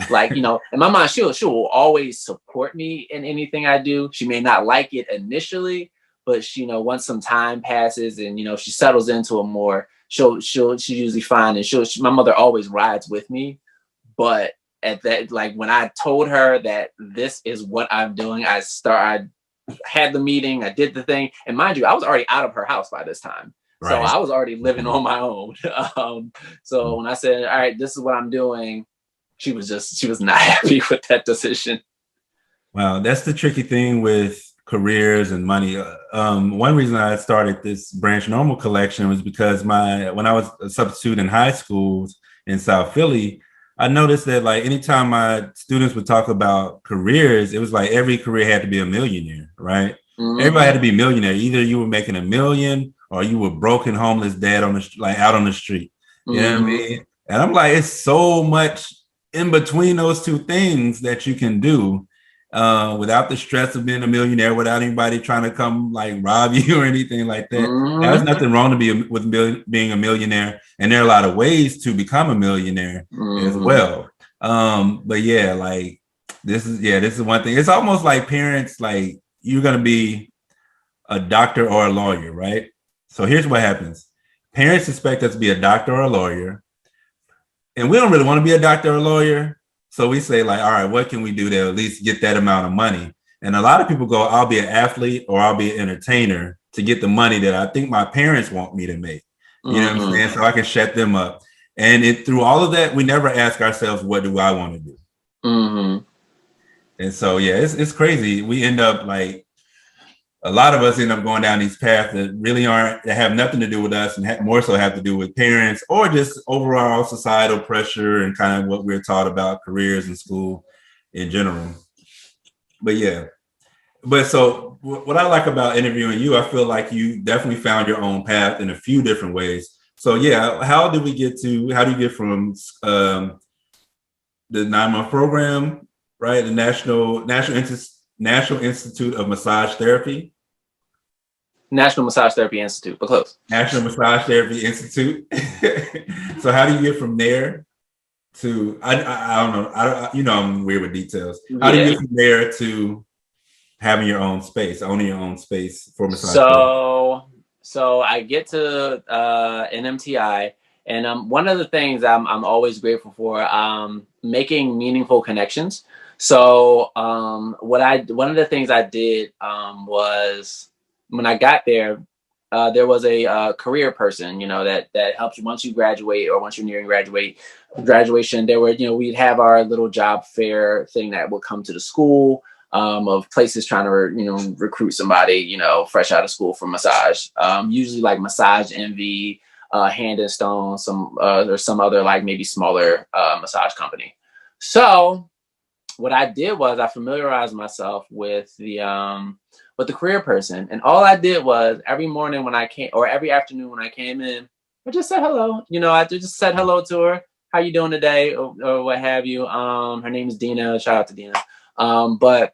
Like, you know, and my mom, she will always support me in anything I do. She may not like it initially, but she, you know, once some time passes and, you know, she settles into it more, she's usually fine. And my mother always rides with me. But at that, like when I told her that this is what I'm doing, I had the meeting, I did the thing. And mind you, I was already out of her house by this time. Right. So I was already living on my own. So when I said, all right, this is what I'm doing, she was not happy with that decision. Wow, that's the tricky thing with careers and money. One reason I started this Branch Normal collection was because when I was a substitute in high schools in South Philly, I noticed that like anytime my students would talk about careers, it was like every career had to be a millionaire, right? Mm-hmm. Everybody had to be a millionaire. Either you were making $1 million or you were broken, homeless dad out on the street. You know what I mean? And I'm like, it's so much in between those two things that you can do without the stress of being a millionaire, without anybody trying to come like rob you or anything like that. Mm-hmm. There's nothing wrong to with being a millionaire, and there are a lot of ways to become a millionaire as well. But yeah, like this is one thing. It's almost like parents, like you're gonna be a doctor or a lawyer, right? So here's what happens: parents expect us to be a doctor or a lawyer. And we don't really want to be a doctor or a lawyer. So we say like, all right, what can we do to at least get that amount of money? And a lot of people go, I'll be an athlete or I'll be an entertainer to get the money that I think my parents want me to make. You know what I'm saying? So I can shut them up. And through all of that, we never ask ourselves, what do I want to do? Mm-hmm. And so, yeah, it's crazy. We end up like, a lot of us end up going down these paths that have nothing to do with us and more so have to do with parents or just overall societal pressure and kind of what we're taught about careers in school in general. But yeah, But so what I like about interviewing you, I feel like you definitely found your own path in a few different ways. So yeah, how do you get from the 9-month program, right? The National Institute of Massage Therapy. National Massage Therapy Institute, but close. National Massage Therapy Institute. So how do you get from there to I don't know. I'm weird with details. How do you get from there to having your own space, owning your own space for massage therapy? So I get to NMTI, and one of the things I'm always grateful for, making meaningful connections. So one of the things I did was when I got there, there was a career person, that helps you once you graduate or once you're nearing graduation. There were, we'd have our little job fair thing that would come to the school. Of places trying to, recruit somebody, fresh out of school for massage. Usually like Massage Envy, Hand and Stone, or some other like maybe smaller massage company. So what I did was I familiarized myself with the career person, and all I did was every morning when I came, or every afternoon when I came in, I just said hello. I just said hello to her. How you doing today, or what have you? Her name is Dina. Shout out to Dina. But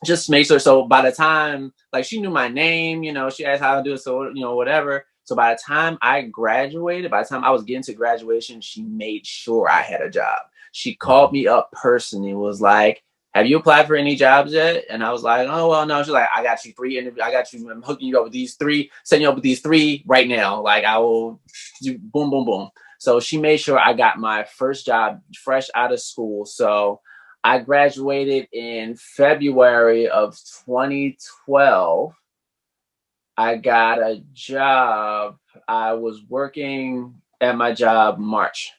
just make sure. So by the time, like, she knew my name, she asked how to do it. So, whatever. So by the time I graduated, by the time I was getting to graduation, she made sure I had a job. She called me up personally, was like, have you applied for any jobs yet? And I was like, oh, well, no. She's like, I got you 3 interviews. I got you. I'm hooking you up with these 3, setting you up with these 3 right now. Like, I will do boom, boom, boom. So she made sure I got my first job fresh out of school. So I graduated in February of 2012. I got a job. I was working at my job March.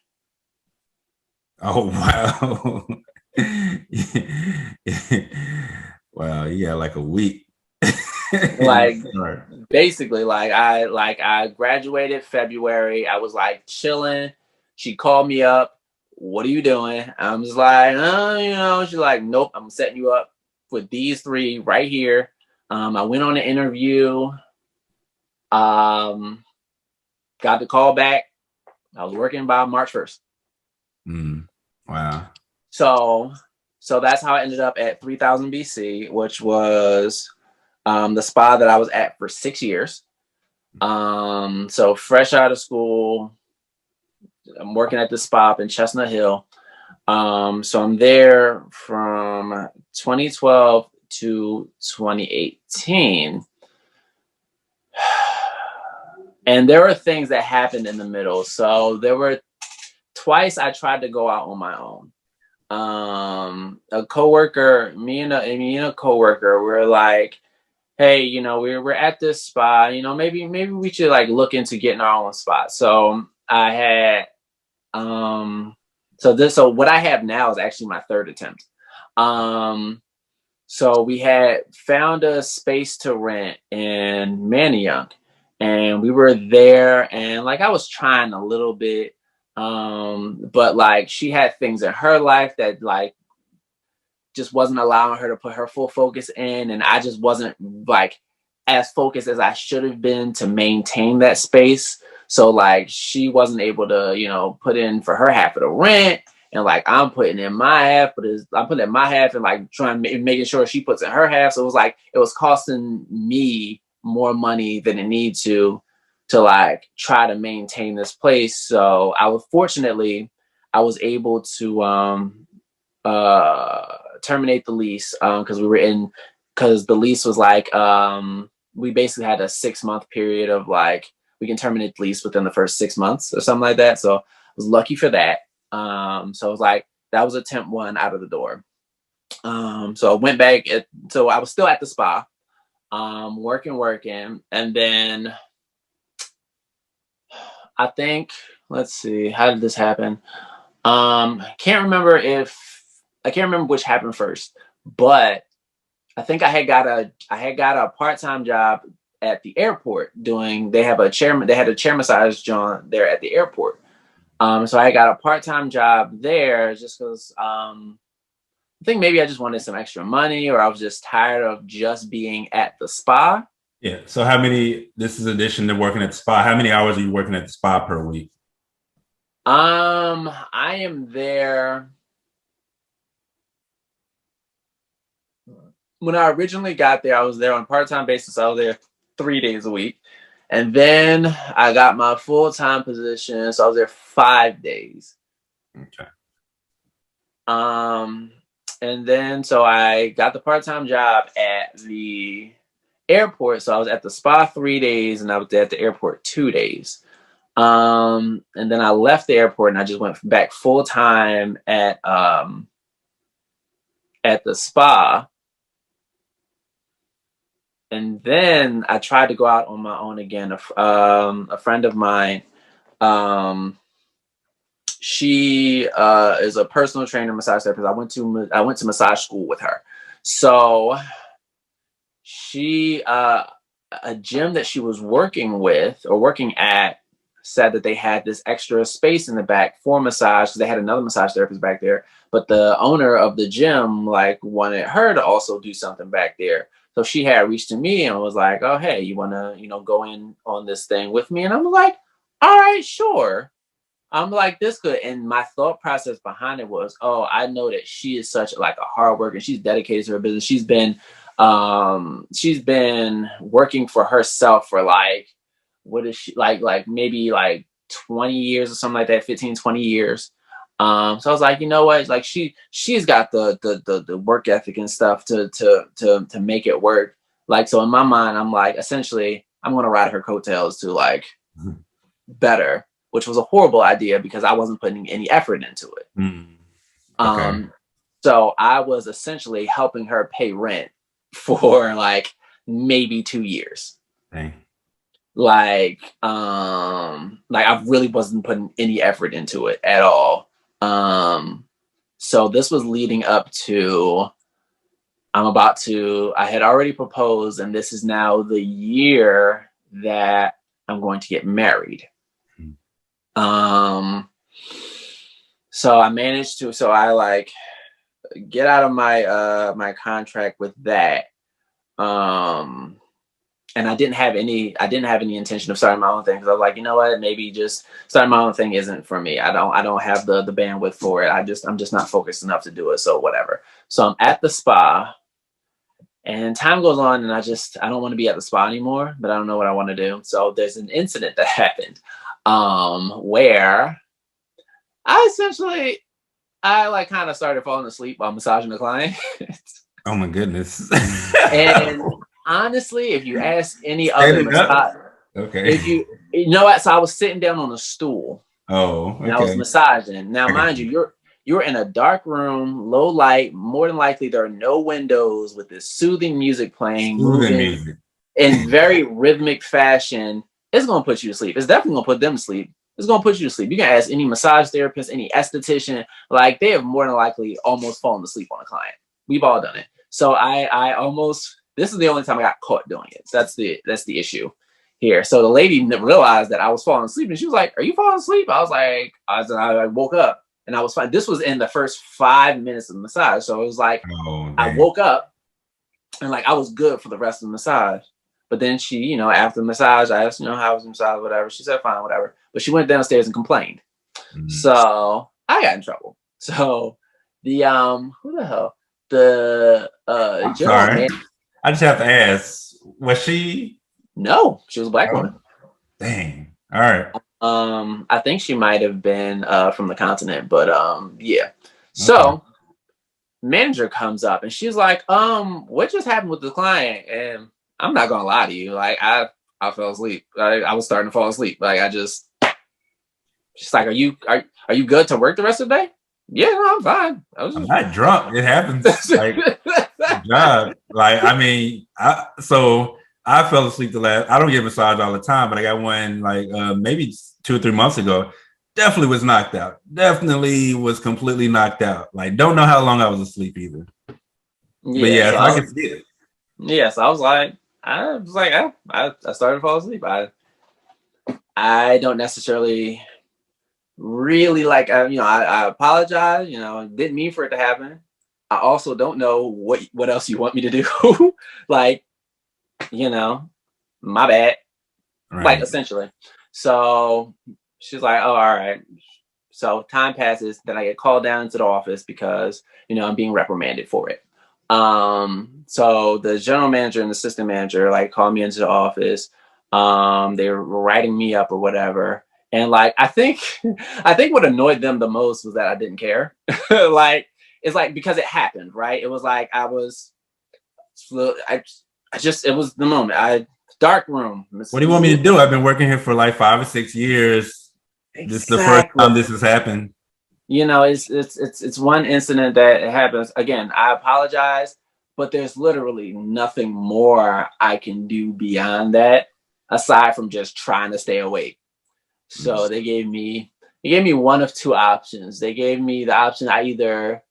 Oh, wow. Wow, yeah, like a week. Like, basically, I graduated February. I was like chilling. She called me up. What are you doing? I was like, she's like, nope, I'm setting you up with these 3 right here. I went on an interview. Got the call back. I was working by March 1st. Wow. So that's how I ended up at 3000 BC, which was the spa that I was at for 6 years. So fresh out of school, I'm working at the spa up in Chestnut Hill. So I'm there from 2012 to 2018. And there were things that happened in the middle. So there were twice I tried to go out on my own. A coworker, me and a coworker, we're like, hey, we're at this spa, maybe we should like look into getting our own spot. So I had, so what I have now is actually my 3rd attempt. So we had found a space to rent in Manayunk, and we were there, and like I was trying a little bit, but like she had things in her life that like just wasn't allowing her to put her full focus in, and I just wasn't like as focused as I should have been to maintain that space. So like she wasn't able to, put in for her half of the rent, and like I'm putting in my half, but I'm putting in my half and like making sure she puts in her half. So it was like it was costing me more money than it needed to like try to maintain this place. So I was able to terminate the lease because the lease was like we basically had a 6-month period of like we can terminate the lease within the first 6 months or something like that. So I was lucky for that. So it was like that was attempt 1 out of the door. So I went back so I was still at the spa, working, and then I think, let's see, how did this happen? I can't remember which happened first, but I think I had got a part-time job at the airport they had a chair massage joint there at the airport. So I got a part-time job there just because I think maybe I just wanted some extra money, or I was just tired of just being at the spa. Yeah. So how many? This is in addition to working at the spa. How many hours are you working at the spa per week? I am there. When I originally got there, I was there on a part-time basis. I was there 3 days a week. And then I got my full-time position, so I was there 5 days. Okay. And then so I got the part-time job at the airport. So I was at the spa 3 days, and I was at the airport 2 days. And then I left the airport, and I just went back full-time at the spa. And then I tried to go out on my own again. A friend of mine, she is a personal trainer, massage therapist. I went to massage school with her. So she, a gym that she was working with or working at, said that they had this extra space in the back for massage. They had another massage therapist back there, but the owner of the gym wanted her to also do something back there. So she had reached to me and was like, "Oh, hey, you want to, go in on this thing with me?" And I'm like, "All right, sure." I'm like, this could. And my thought process behind it was, oh, I know that she is such a hard worker. She's dedicated to her business. She's been working for herself for what is she maybe 20 years or something like that, 15, 20 years. So I was like, you know what? She's got the work ethic and stuff to make it work. So in my mind, I'm like, essentially, I'm going to ride her coattails to better, which was a horrible idea because I wasn't putting any effort into it. Okay. So I was essentially helping her pay rent for maybe 2 years. Dang. I really wasn't putting any effort into it at all. So this was leading up to, I had already proposed, and this is now the year that I'm going to get married. So I managed to, get out of my contract with that. And I didn't have any intention of starting my own thing, because I was like, you know what, maybe just starting my own thing isn't for me. I don't have the bandwidth for it. I'm just not focused enough to do it. So whatever. So I'm at the spa, and time goes on, and I don't want to be at the spa anymore, but I don't know what I want to do. So there's an incident that happened, where I kind of started falling asleep while massaging the client. Oh my goodness. And honestly, if you ask any other massage, okay. So I was sitting down on a stool. Oh, okay. And I was massaging. Now, mind you, you're in a dark room, low light. More than likely, there are no windows, with this soothing music playing, moving in very rhythmic fashion. It's gonna put you to sleep. It's definitely gonna put them to sleep. It's gonna put you to sleep. You can ask any massage therapist, any esthetician, they have more than likely almost fallen asleep on a client. We've all done it. So this is the only time I got caught doing it. So that's the issue here. So the lady realized that I was falling asleep, and she was like, "Are you falling asleep?" I was like, I woke up, and I was fine. This was in the first 5 minutes of the massage. So it was I woke up, and I was good for the rest of the massage. But then she, after the massage, I asked, how was the massage, whatever. She said, fine, whatever. But she went downstairs and complained. Mm-hmm. So I got in trouble. So the, who the hell? The, sorry. I just have to ask, was she? No, she was a black woman. Dang. All right. I think she might have been from the continent, but yeah. So manager comes up, and she's like, what just happened with the client? And I'm not gonna lie to you, I fell asleep. I was starting to fall asleep. She's like, are you good to work the rest of the day? Yeah, no, I'm fine. I'm not drunk. It happens. Job. I fell asleep I don't get massage all the time, but I got one maybe 2 or 3 months ago. Definitely was knocked out. Definitely was completely knocked out. Don't know how long I was asleep either. Yeah, but yeah, so I can see it. Yeah, so I started to fall asleep. I don't necessarily really I apologize. Didn't mean for it to happen. I also don't know what else you want me to do. Like, you know, my bad. Right. Like, essentially. So she's like, oh, all right. So time passes, then I get called down to the office because, I'm being reprimanded for it. So the general manager and assistant manager like called me into the office. They were writing me up or whatever. And like, I think what annoyed them the most was that I didn't care. Like, it's like, because it happened, right? It was like, it was the moment. Dark room. What do you want me to do? I've been working here for like 5 or 6 years. Exactly. This is the first time this has happened. It's one incident that happens. Again, I apologize, but there's literally nothing more I can do beyond that, aside from just trying to stay awake. So they gave me one of two options. They gave me the option I either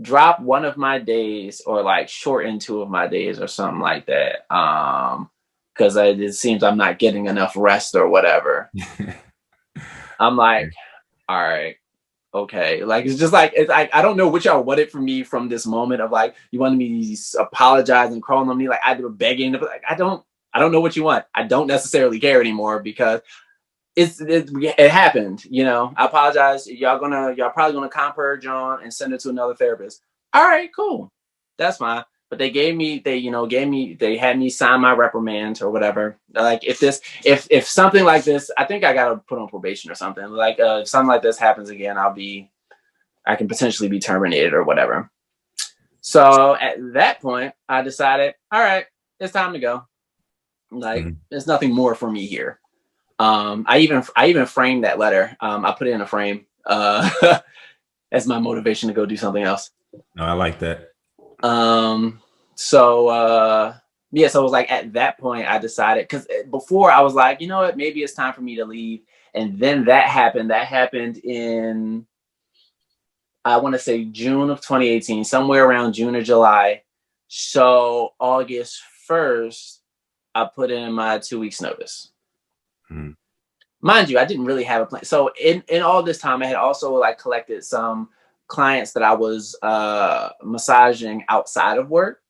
drop one of my days or like shorten two of my days or something like that. Because it seems I'm not getting enough rest or whatever. I'm like, all right, okay. Like, it's just like, it's like, I don't know what y'all wanted from me from this moment of like, you wanted me to apologize and crawl on me. Like, I were begging, like, I don't know what you want. I don't necessarily care anymore because it happened, I apologize. Y'all probably gonna compare John and send it to another therapist. All right, cool. That's fine. But they had me sign my reprimand or whatever. Like, if something like this, I think I gotta put on probation or something. Like, if something like this happens again, I can potentially be terminated or whatever. So at that point, I decided, all right, it's time to go. Like, there's nothing more for me here. I even framed that letter. I put it in a frame as my motivation to go do something else. No, I like that. So it was like at that point I decided, because before I was like, you know what, maybe it's time for me to leave. And then that happened in, I want to say June of 2018, somewhere around June or July. So August 1st, I put in my 2 weeks notice. Mind you, I didn't really have a plan. So in all this time, I had also like collected some clients that I was massaging outside of work.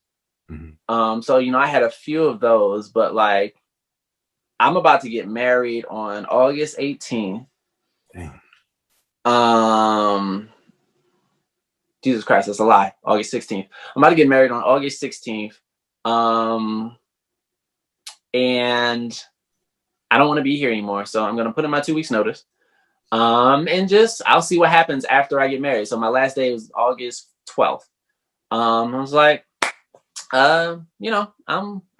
So I had a few of those, but like, I'm about to get married on August 18th. Damn. Jesus Christ, that's a lie. August 16th. I'm about to get married on August 16th. And I don't want to be here anymore. So I'm going to put in my 2 weeks notice. And I'll see what happens after I get married. So my last day was August 12th. I was like, I'm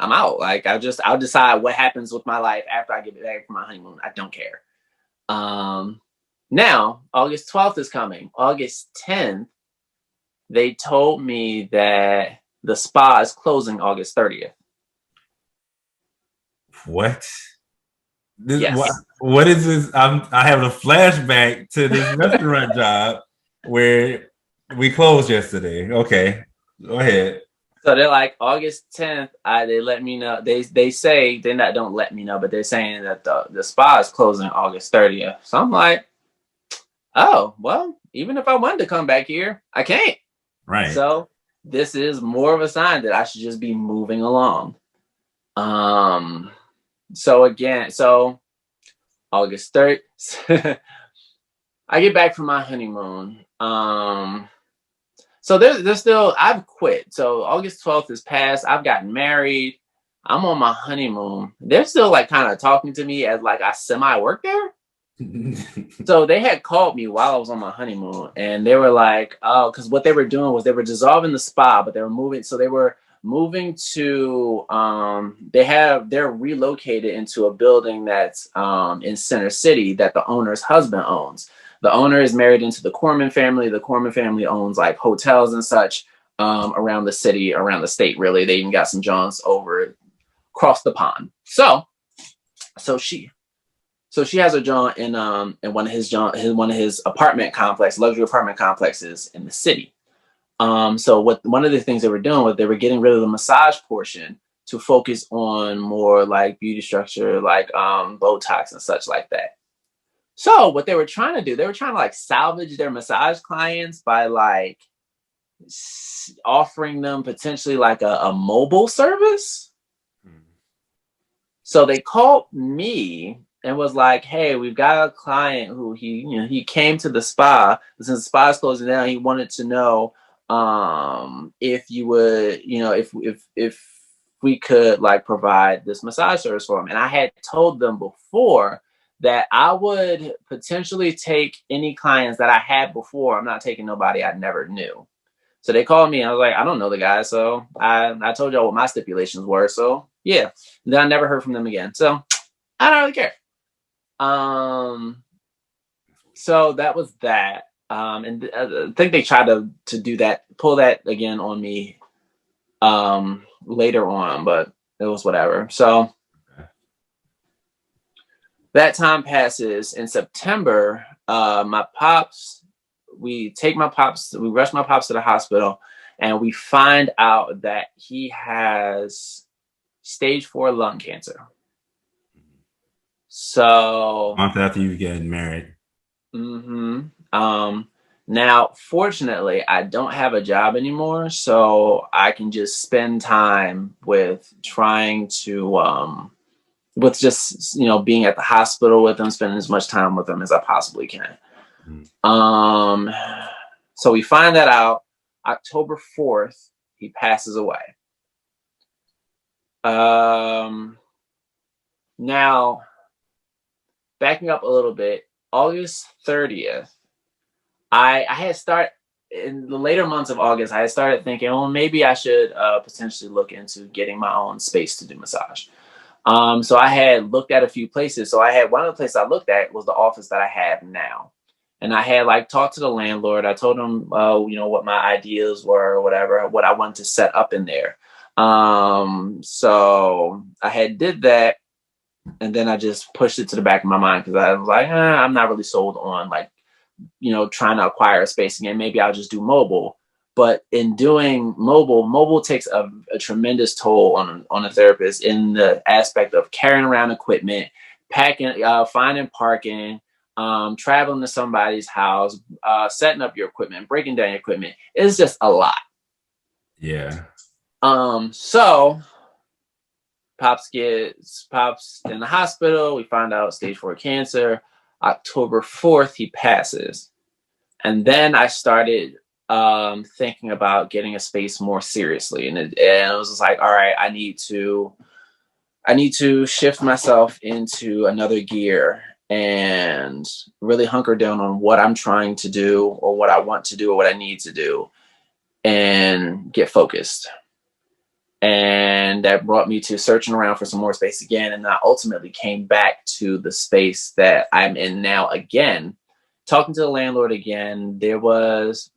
out. Like, I'll decide what happens with my life after I get back from my honeymoon. I don't care. Now August 12th is coming. August 10th, they told me that the spa is closing August 30th. What? Yes. What is this? I have a flashback to this restaurant job where we closed yesterday. Okay, go ahead. So they're like, August 10th, they let me know. They say, don't let me know, but they're saying that the spa is closing August 30th. So I'm like, oh, well, even if I wanted to come back here, I can't. Right. So this is more of a sign that I should just be moving along. So August 3rd, I get back from my honeymoon. So there's still, I've quit. So August 12th is past. I've gotten married. I'm on my honeymoon. They're still like kind of talking to me as like I semi-work there. So they had called me while I was on my honeymoon, and they were like, oh, because what they were doing was they were dissolving the spa, but they were moving. So they were moving to, they're relocated into a building that's in Center City that the owner's husband owns. The owner is married into the Corman family. The Corman family owns like hotels and such around the city, around the state, really. They even got some Johns over across the pond. So she has a John in one of his apartment complex, luxury apartment complexes in the city. So one of the things they were doing was they were getting rid of the massage portion to focus on more like beauty structure, like Botox and such like that. So what they were trying to do, they were trying to like salvage their massage clients by like offering them potentially like a mobile service. So they called me and was like, "Hey, we've got a client who he came to the spa. Since the spa is closing down, he wanted to know if you would, if we could like provide this massage service for him." And I had told them before that I would potentially take any clients that I had before. I'm not taking nobody I never knew. So they called me and I was like, I don't know the guy. So I told y'all what my stipulations were. So yeah. And then I never heard from them again. So I don't really care. So that was that. And I think they tried to do that, pull that again on me later on, but it was whatever. So that time passes. In September, my pops, we rush my pops to the hospital, and we find out that he has stage 4 lung cancer. So a month after you getting married. Now, fortunately, I don't have a job anymore, so I can just spend time with trying to with just being at the hospital with him, spending as much time with him as I possibly can. So we find that out October 4th, he passes away. Now, backing up a little bit, August 30th, I had started in the later months of August. I had started thinking, well, maybe I should potentially look into getting my own space to do massage. So I had looked at a few places. So I had one of the places I looked at was the office that I have now. And I had like talked to the landlord. I told him, what my ideas were or whatever, what I wanted to set up in there. So I had did that. And then I just pushed it to the back of my mind because I was like, I'm not really sold on like, trying to acquire a space again. Maybe I'll just do mobile. But in doing mobile takes a tremendous toll on a therapist in the aspect of carrying around equipment, packing, finding parking, traveling to somebody's house, setting up your equipment, breaking down your equipment. It's just a lot. Yeah. So Pops in the hospital. We find out stage 4 cancer. October 4th, he passes. And then I started thinking about getting a space more seriously. And it was just like, all right, I need to shift myself into another gear and really hunker down on what I'm trying to do or what I want to do or what I need to do and get focused. And that brought me to searching around for some more space again. And I ultimately came back to the space that I'm in now again, talking to the landlord again. Because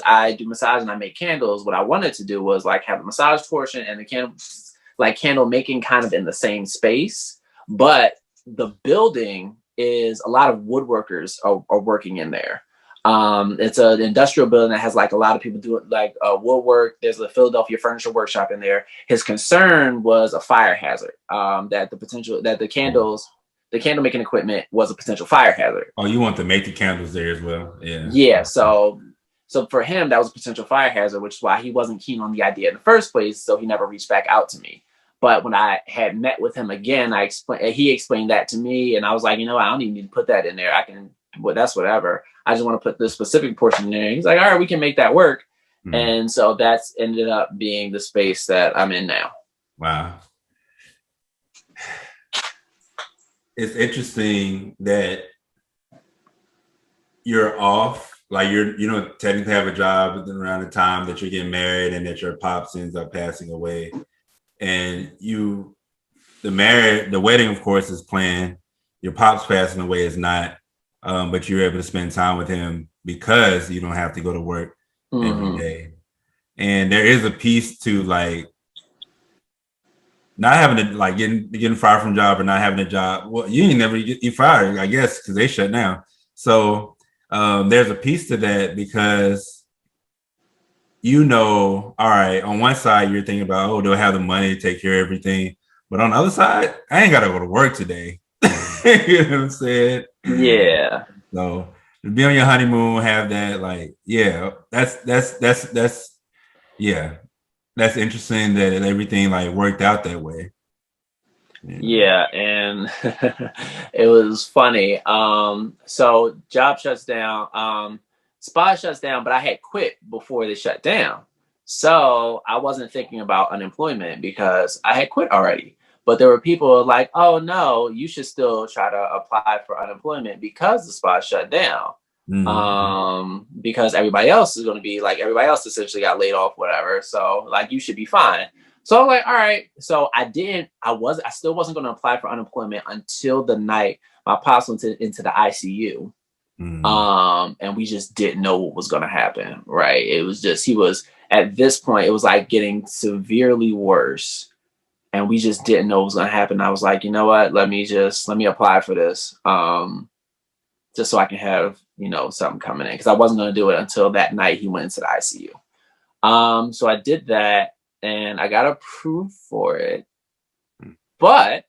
I do massage and I make candles, what I wanted to do was like have the massage portion and the candle making kind of in the same space. But the building is a lot of woodworkers are working in there. It's an industrial building that has like a lot of people doing like woodwork. There's a Philadelphia furniture workshop in there. His concern was a fire hazard. That the candle making equipment was a potential fire hazard. Oh, you want to make the candles there as well? Yeah. Yeah. So for him, that was a potential fire hazard, which is why he wasn't keen on the idea in the first place. So he never reached back out to me. But when I had met with him again, he explained that to me, and I was like, I don't even need to put that in there. That's whatever. I just want to put this specific portion in there. He's like, all right, we can make that work. Mm-hmm. And so that's ended up being the space that I'm in now. Wow. It's interesting that you're off, like technically have a job around the time that you're getting married and that your pops ends up passing away. And the wedding, of course, is planned. Your pops passing away is not. But you're able to spend time with him because you don't have to go to work every day. And there is a piece to like not having to like getting fired from a job or not having a job. Well, you ain't never get fired, I guess, because they shut down. So there's a piece to that because all right, on one side you're thinking about, do I have the money to take care of everything? But on the other side, I ain't got to go to work today. You know what I'm saying? Yeah. So To be on your honeymoon, have that, like, yeah, yeah, that's interesting that everything like worked out that way. Yeah, and it was funny. So job shuts down, spa shuts down, but I had quit before they shut down. So I wasn't thinking about unemployment because I had quit already. But there were people like, oh no, you should still try to apply for unemployment because the spa shut down. Because everybody else is going to be like, everybody else essentially got laid off, whatever. So like, you should be fine. So I'm like, all right. So I still wasn't going to apply for unemployment until the night my pops went into the ICU. And we just didn't know what was going to happen. Right. It was just, at this point, it was like getting severely worse. And we just didn't know what was going to happen. I was like, you know what? Let me apply for this. Just so I can have, something coming in. Because I wasn't going to do it until that night he went into the ICU. So I did that. And I got approved for it, but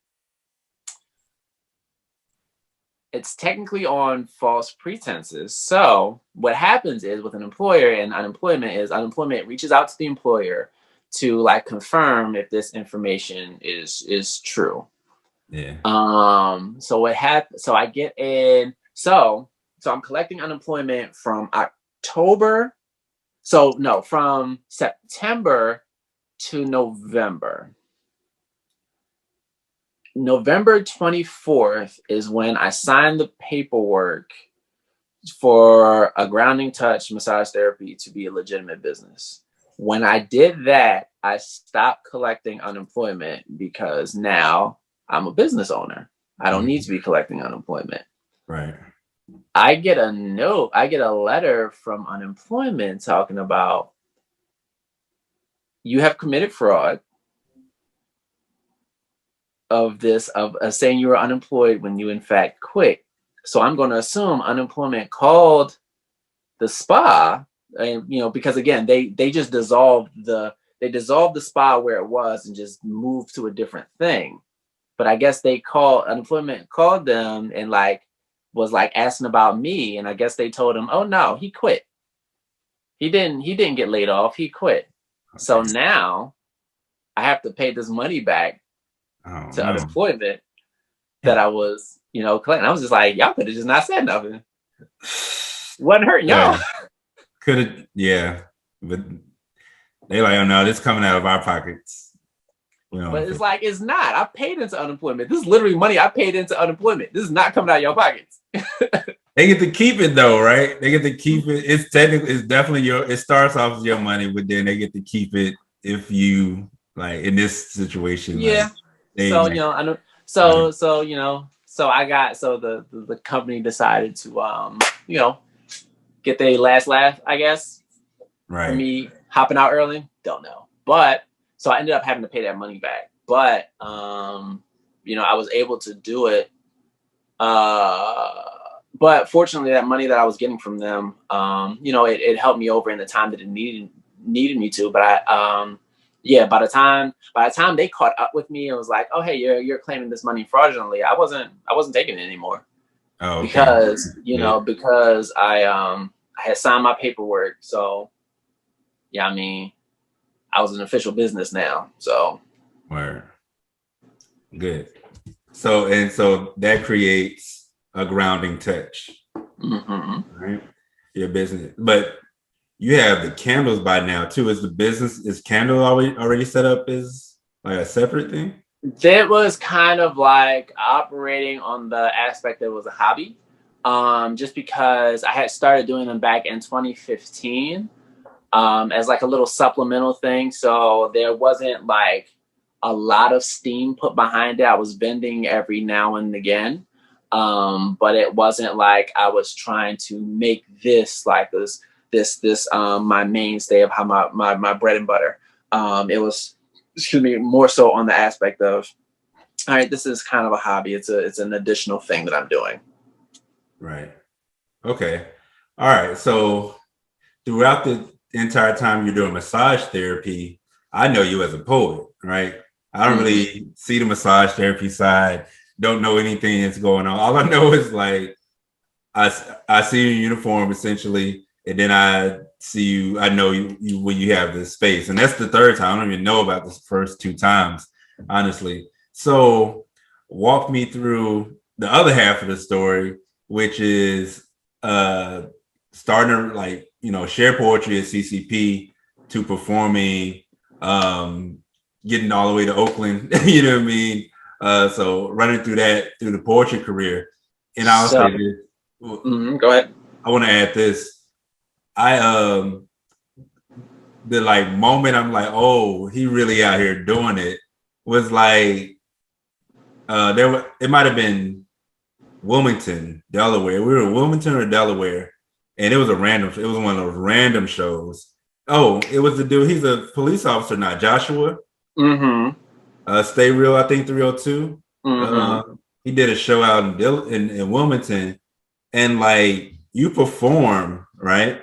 it's technically on false pretenses. So what happens is with an employer and unemployment reaches out to the employer to like confirm if this information is true. Yeah. So what happened? So I get in. So I'm collecting unemployment from October. So no, from September to November. November 24th is when I signed the paperwork for a grounding touch massage therapy to be a legitimate business. When I did that, I stopped collecting unemployment because now I'm a business owner. I don't need to be collecting unemployment. Right. I get a letter from unemployment talking about, you have committed fraud of saying you were unemployed when you in fact quit. So I'm going to assume unemployment called the spa, and because again they just dissolved the spa where it was and just moved to a different thing. But I guess unemployment called them and was asking about me, and I guess they told him, oh no, he quit. He didn't get laid off. He quit. Okay. So now I have to pay this money back to unemployment that I was, collecting. I was just like, y'all could have just not said nothing. Wasn't hurting y'all. Could have, yeah. But they like, oh no, this coming out of our pockets. But it's like, it's not. I paid into unemployment. This is literally money I paid into unemployment. This is not coming out of your pockets. They get to keep it though, right? They get to keep it. It's definitely it starts off as your money, but then they get to keep it if you like in this situation. Yeah. The company decided to get their last laugh, I guess. Right. For me hopping out early. Don't know. But so I ended up having to pay that money back. But I was able to do it. But fortunately, that money that I was getting from them, it helped me over in the time that it needed me to. But by the time they caught up with me and was like, "Oh, hey, you're claiming this money fraudulently," I wasn't taking it anymore. Oh, okay. Because I had signed my paperwork. So yeah, I was an official business now. So word. Good. So that creates a grounding touch, right? Your business, but you have the candles by now too. Is candle already set up as like a separate thing? That was kind of like operating on the aspect that it was a hobby, just because I had started doing them back in 2015 as like a little supplemental thing. So there wasn't like a lot of steam put behind it. I was vending every now and again. But it wasn't like I was trying to make this like this my mainstay of how my bread and butter. It was, more so on the aspect of, all right, this is kind of a hobby. It's an additional thing that I'm doing. Right. Okay. All right. So throughout the entire time you're doing massage therapy, I know you as a poet, right? I don't really see the massage therapy side. Don't know anything that's going on. All I know is like I see your uniform essentially, and then I see you. I know you when you have this space, and that's the third time. I don't even know about the first two times, honestly. So walk me through the other half of the story, which is starting to share poetry at CCP to performing, getting all the way to Oakland. You know what I mean? So running through the poetry career, and I'll say this. Go ahead. I want to add this. The moment I'm like, oh, he really out here doing it was like it might have been Wilmington, Delaware. We were in Wilmington or Delaware, and it was one of those random shows. Oh, it was the dude, he's a police officer now, Joshua. Stay Real, I think 302. He did a show out in Wilmington, and you perform, right?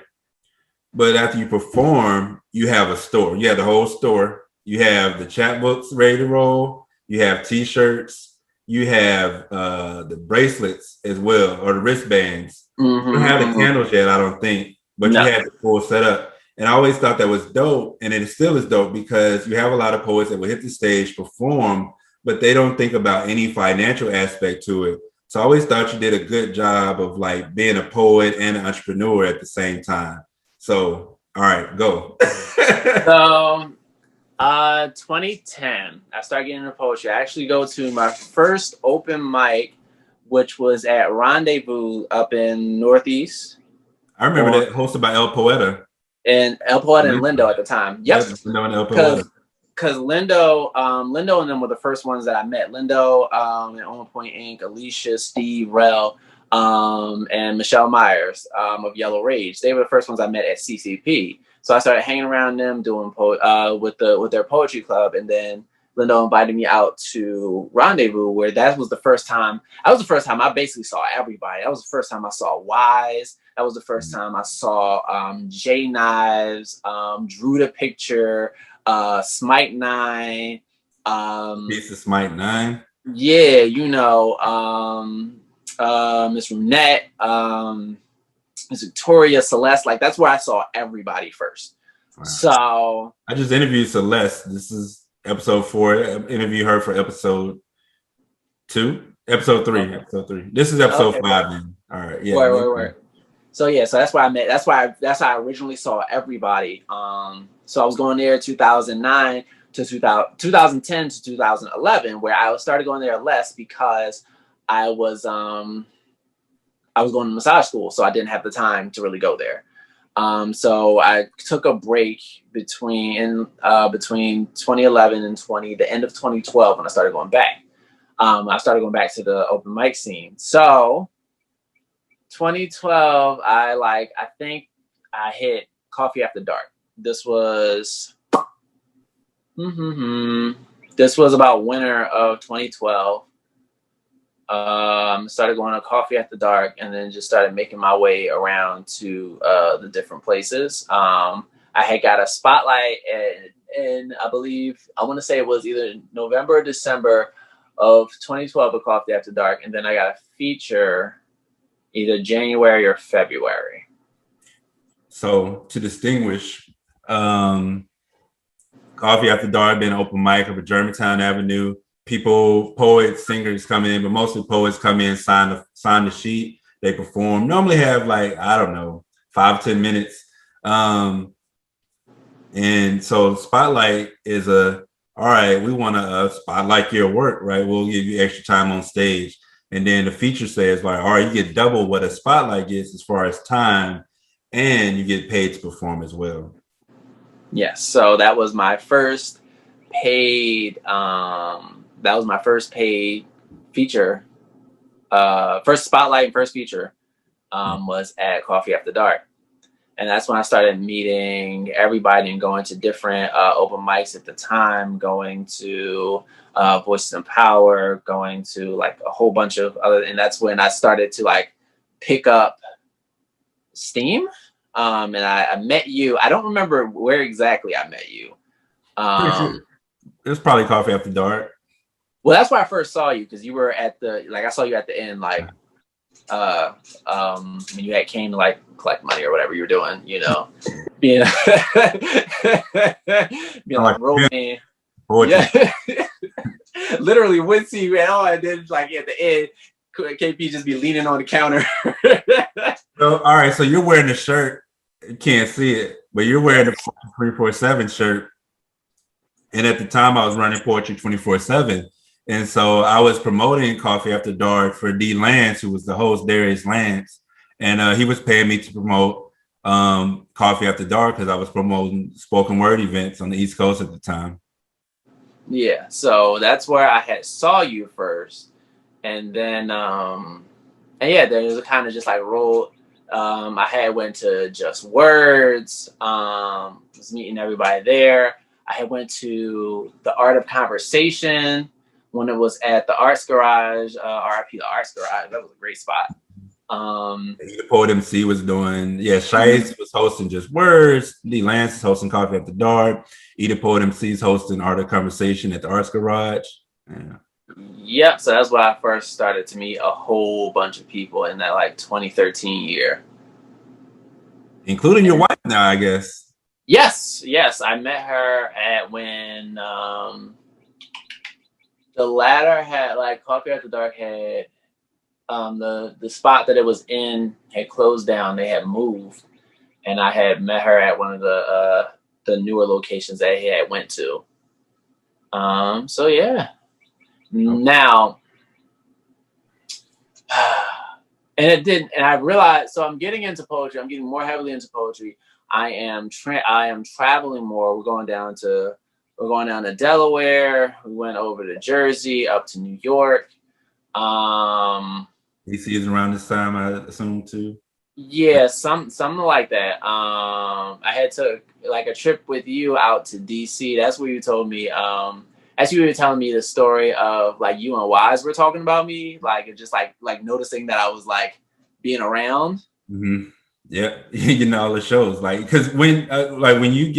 But after you perform, you have a store. You have the whole store. You have the chapbooks ready to roll. You have T-shirts. You have the bracelets as well, or the wristbands. You don't have the candles yet, I don't think, but you had the full setup. And I always thought that was dope, and it still is dope because you have a lot of poets that will hit the stage, perform, but they don't think about any financial aspect to it. So I always thought you did a good job of being a poet and an entrepreneur at the same time. So, all right, go. So, 2010, I started getting into poetry. I actually go to my first open mic, which was at Rendezvous up in Northeast. I remember that, hosted by El Poeta. And El Poeta and Lindo at the time. Yep. Lindo and El Poeta. Because Lindo and them were the first ones that I met. Lindo and On Point Inc., Alicia, Steve, Rel, and Michelle Myers of Yellow Rage. They were the first ones I met at CCP. So I started hanging around them, doing with their poetry club, and then Lindo invited me out to Rendezvous, where that was the first time. That was the first time I basically saw everybody. That was the first time I saw Wise. That was the first time I saw J Knives, Drew the Picture, Smyte 9. Piece of Smyte 9. Yeah, Miss Runette, Miss Victoria, Celeste. That's where I saw everybody first. Wow. So I just interviewed Celeste. This is episode 4. I interviewed her for episode 2. Episode 3. Okay. Episode 3. This is episode 5 then. All right. Yeah. Right. So yeah, so that's why I met. That's how I originally saw everybody. So I was going there 2009 to 2010 to 2011, where I started going there less because I was going to massage school, so I didn't have the time to really go there. So I took a break between 2011 and the end of 2012 when I started going back. I started going back to the open mic scene. So 2012, I think I hit Coffee After Dark. This was about winter of 2012. Started going to Coffee After Dark, and then just started making my way around to the different places. I had got a spotlight in I want to say it was either November or December of 2012 at Coffee After Dark, and then I got a feature either January or February. So to distinguish, Coffee After Dark been open mic up at Germantown Avenue. People, poets, singers come in, but mostly poets come in, sign the sheet, they perform. Normally have 5 to 10 minutes. And so Spotlight is all right, we want to spotlight your work, right? We'll give you extra time on stage. And then the feature says all right, you get double what a spotlight gets as far as time, and you get paid to perform as well. Yes. So that was my first paid feature. First spotlight and first feature was at Coffee After Dark. And that's when I started meeting everybody and going to different open mics at the time, going to Voices and Power, going to a whole bunch of other, and that's when I started to pick up steam. And I met you. I don't remember where exactly I met you. It was probably Coffee After Dark. Well, that's where I first saw you, because you were at I saw you at the end, when you came to like collect money or whatever you were doing, you know, being being like roaming. Yeah, literally would see you, and all I did like at the end, KP just be leaning on the counter. So, all right, so you're wearing the shirt. You can't see it, but you're wearing the 24/7 shirt. And at the time, I was running Poetry 24/7. And so I was promoting Coffee After Dark for D. Lance, who was the host, Darius Lance. And he was paying me to promote Coffee After Dark because I was promoting spoken word events on the East Coast at the time. Yeah, so that's where I had saw you first. And then, and yeah, there was a kind of just like roll. I had went to Just Words, was meeting everybody there. I had went to the Art of Conversation when it was at the Arts Garage, RIP the Arts Garage. That was a great spot. The Poet MC was doing, Shice was hosting Just Words. D. Lance is hosting Coffee After Dark. Eda Poet MC is hosting Art of Conversation at the Arts Garage. Yeah. Yep, so that's why I first started to meet a whole bunch of people in that like 2013 year. Including your wife now, I guess. Yes, I met her at when the latter had like Coffee After Dark had the spot that it was in had closed down. They had moved, and I had met her at one of the newer locations that he had went to. So yeah. Now, and I realized, so I'm getting into poetry. I'm getting more heavily into poetry. I am traveling more. We're going down to Delaware. We went over to Jersey, up to New York. DC is around this time, I assume, too. Yeah, something like that. I had took like a trip with you out to DC. That's where you told me. As you were telling me the story of like you and Wise were talking about me, like just like noticing that I was like being around. Mm-hmm. Yeah, you know, all the shows, like because when you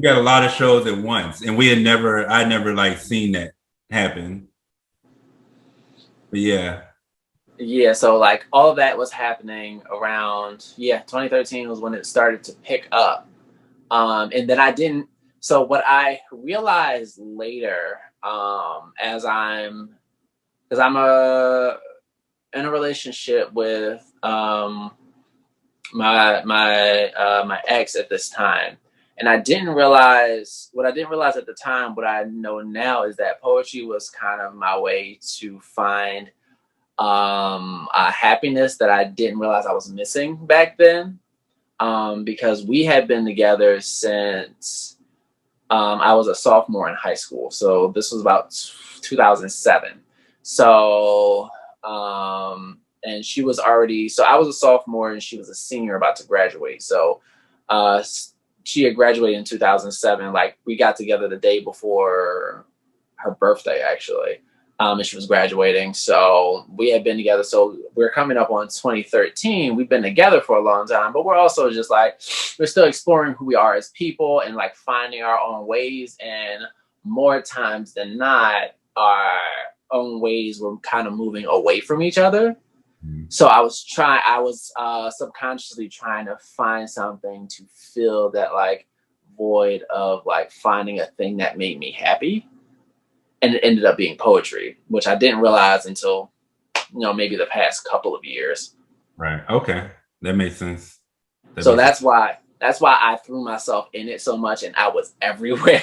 got a lot of shows at once, and I never like seen that happen. But yeah, so like all of that was happening around 2013 was when it started to pick up, and then I didn't. So what I realized later, because I'm in a relationship with my ex at this time, and what I didn't realize at the time, what I know now is that poetry was kind of my way to find a happiness that I didn't realize I was missing back then, because we had been together since I was a sophomore in high school. So this was about 2007. So, and she was already, so I was a sophomore and she was a senior about to graduate. So, she had graduated in 2007. Like we got together the day before her birthday, actually. And she was graduating. So we had been together. So we're coming up on 2013. We've been together for a long time, but we're also just like, we're still exploring who we are as people and like finding our own ways. And more times than not, our own ways were kind of moving away from each other. So I was subconsciously trying to find something to fill that like void of like finding a thing that made me happy. And it ended up being poetry, which I didn't realize until, maybe the past couple of years. Right. Okay. That makes sense. That's why I threw myself in it so much, and I was everywhere,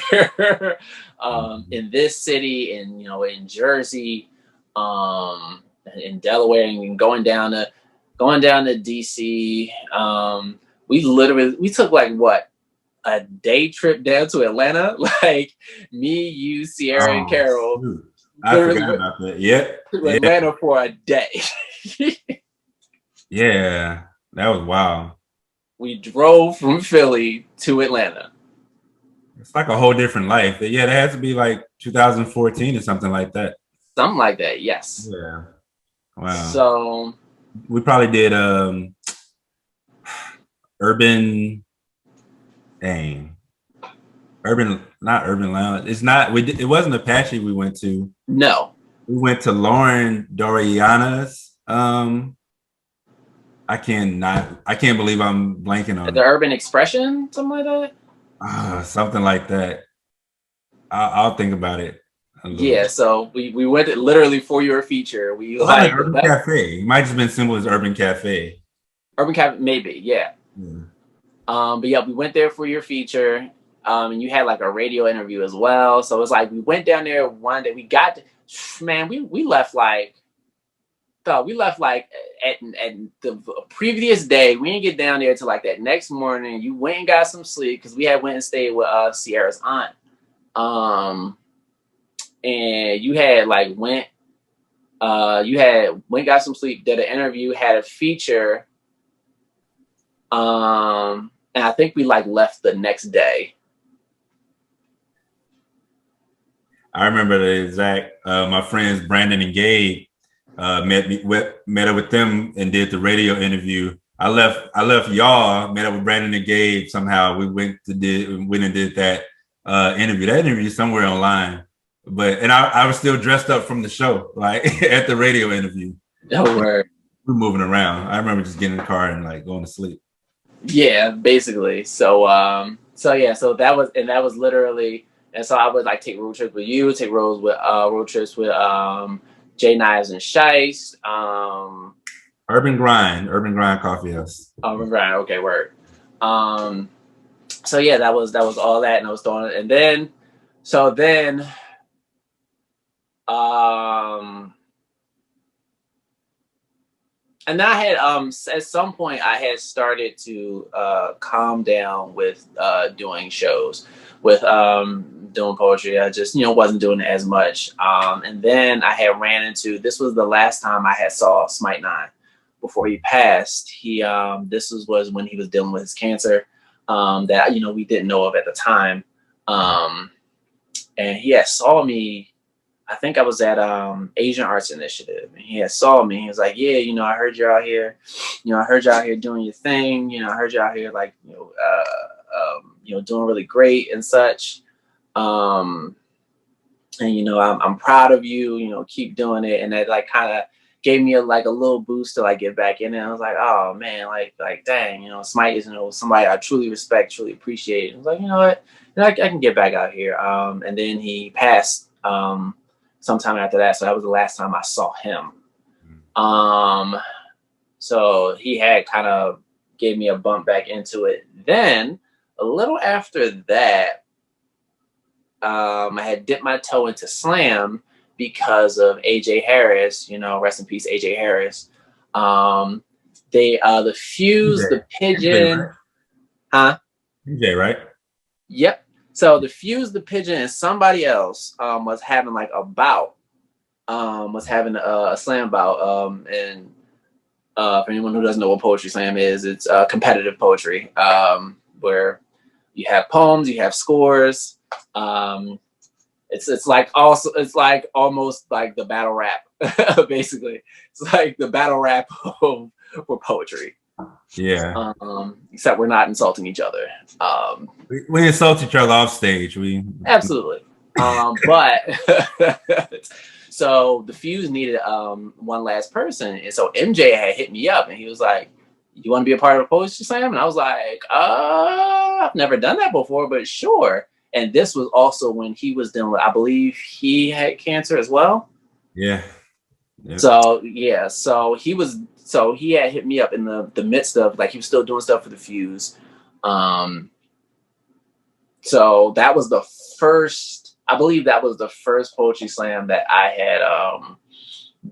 in this city, and in Jersey, in Delaware, and going down to DC. We took like what? A day trip down to Atlanta, like me, you, Sierra, and Carol. Shoot. I forgot about that. Yep. To Atlanta for a day. Yeah, that was wild. We drove from Philly to Atlanta. It's like a whole different life. Yeah, that has to be like 2014 or something like that. Something like that, yes. Yeah. Wow. So we probably did not Urban Lounge. It wasn't Apache we went to. No. We went to Lauren Doriana's I can't believe I'm blanking on The it. Urban Expression, something like that. Something like that. I'll think about it a little. Yeah, so we went literally for your feature. We It might have like been Urban Cafe. It might have just been simple as Urban Cafe. Urban Cafe, maybe, yeah. But yeah, we went there for your feature. And you had like a radio interview as well. So it's like we went down there one day. We left like at the previous day. We didn't get down there till like that next morning. You went and got some sleep because we had went and stayed with Sierra's aunt. And you had like went got some sleep, did an interview, had a feature. And I think we like left the next day. I remember the exact. My friends Brandon and Gabe met up with them and did the radio interview. I left y'all, met up with Brandon and Gabe. Somehow we went and did that interview. That interview is somewhere online, and I was still dressed up from the show, like at the radio interview. No word. We're moving around. I remember just getting in the car and like going to sleep. Yeah, basically. So that was literally. And so I would like take road trips with you, take road trips with J Knives and Shice. Urban Grind Coffee House. Urban Grind, okay, word. So yeah, that was all that, and I was throwing it, and then and then I had at some point I had started to calm down with doing shows, with doing poetry. I just wasn't doing it as much. And then I had ran into, this was the last time I had saw Smyte 9 before he passed. This was when he was dealing with his cancer that we didn't know of at the time. And he had saw me. I think I was at Asian Arts Initiative, and he had saw me. He was like, "Yeah, I heard you're out here. I heard you out here doing your thing. I heard you out here like doing really great and such. And I'm proud of you. Keep doing it." And that like kind of gave me a little boost to like get back in it. I was like, "Oh man, like dang, Smyte is somebody I truly respect, truly appreciate." I was like, you know what, I can get back out here. And then he passed. Sometime after that, so that was the last time I saw him. So he had kind of gave me a bump back into it. Then a little after that, I had dipped my toe into slam because of AJ Harris. Rest in peace, AJ Harris. They the Fuze, the Pigeon, right? huh? DJ, right? Yep. So the Fuze, the Pigeon, and somebody else was having like a bout, was having a slam bout. And for anyone who doesn't know what poetry slam is, it's competitive poetry where you have poems, you have scores. It's like almost like the battle rap, basically. It's like the battle rap for poetry. Yeah. Except we're not insulting each other. We insult each other off stage. We absolutely. But so the Fuze needed one last person, and so MJ had hit me up, and he was like, "You want to be a part of a poetry slam?" And I was like, "I've never done that before, but sure." And this was also when he was dealing with, I believe he had cancer as well. Yeah. Yep. So he had hit me up in the midst of like he was still doing stuff for the Fuze. So that was the first, I believe that was the first poetry slam that I had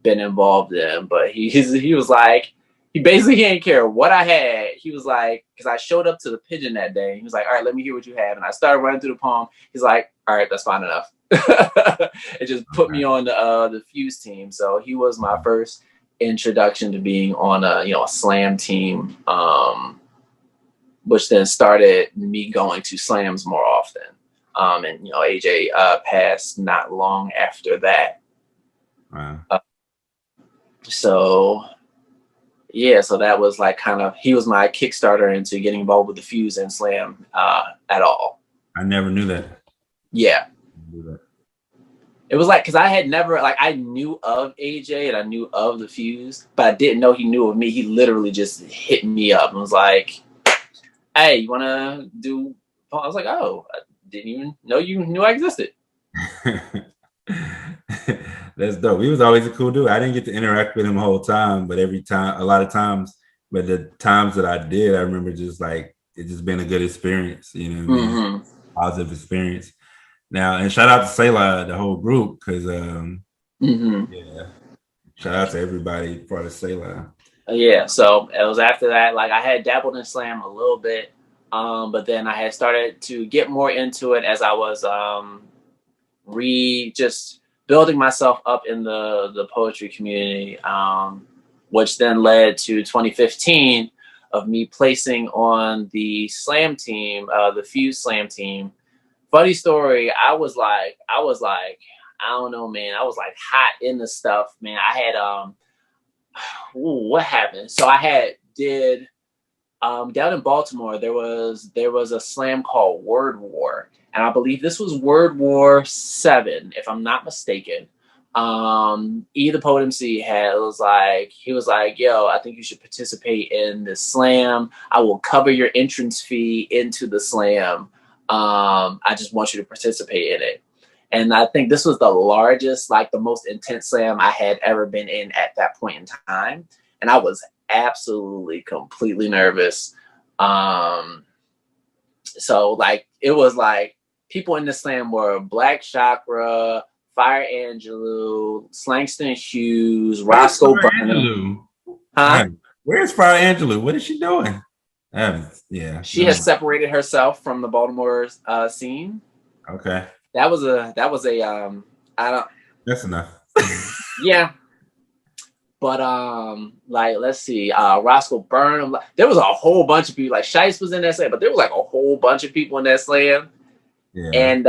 been involved in. But he was like, he basically didn't care what I had. He was like, because I showed up to the Pigeon that day. He was like, "All right, let me hear what you have." And I started running through the poem. He's like, "All right, that's fine enough." It just put me on the Fuze team. So he was my first introduction to being on a slam team, which then started me going to slams more often. And AJ passed not long after that. Wow. So that was like kind of, he was my Kickstarter into getting involved with the Fuze and slam at all. I never knew that. Yeah. It was like, because I had never, like, I knew of AJ and I knew of the Fuze, but I didn't know he knew of me. He literally just hit me up and was like, hey, you want to do, I was like, oh, I didn't even know you knew I existed. That's dope. He was always a cool dude. I didn't get to interact with him the whole time, but a lot of times, but the times that I did, I remember just like, it just been a good experience, you know what I mean? Positive experience. Now, and shout out to Selah, the whole group, because yeah, shout out to everybody part of Selah. Yeah, so it was after that, like I had dabbled in slam a little bit, but then I had started to get more into it as I was just building myself up in the poetry community, which then led to 2015 of me placing on the slam team, the Fuze slam team. Funny story, I was like, I don't know, man. I was like hot in the stuff, man. I had what happened? So I did down in Baltimore, there was a slam called Word War. And I believe this was Word War 7, if I'm not mistaken. The Poet MC he was like, yo, I think you should participate in the slam. I will cover your entrance fee into the slam. I just want you to participate in it. And I think this was the largest, like the most intense slam I had ever been in at that point in time. And I was absolutely completely nervous. So like, it was like people in the slam were Black Chakra, Fire Angelou, Slangston Hughes, Roscoe Burnham. Huh? Where's Fire Angelou? What is she doing? Yeah, she has separated herself from the Baltimore scene. Okay, that was a I don't. That's enough. Yeah, but like let's see, Roscoe Burnham. There was a whole bunch of people. Like Shice was in that slam, but there was like a whole bunch of people in that slam. Yeah. And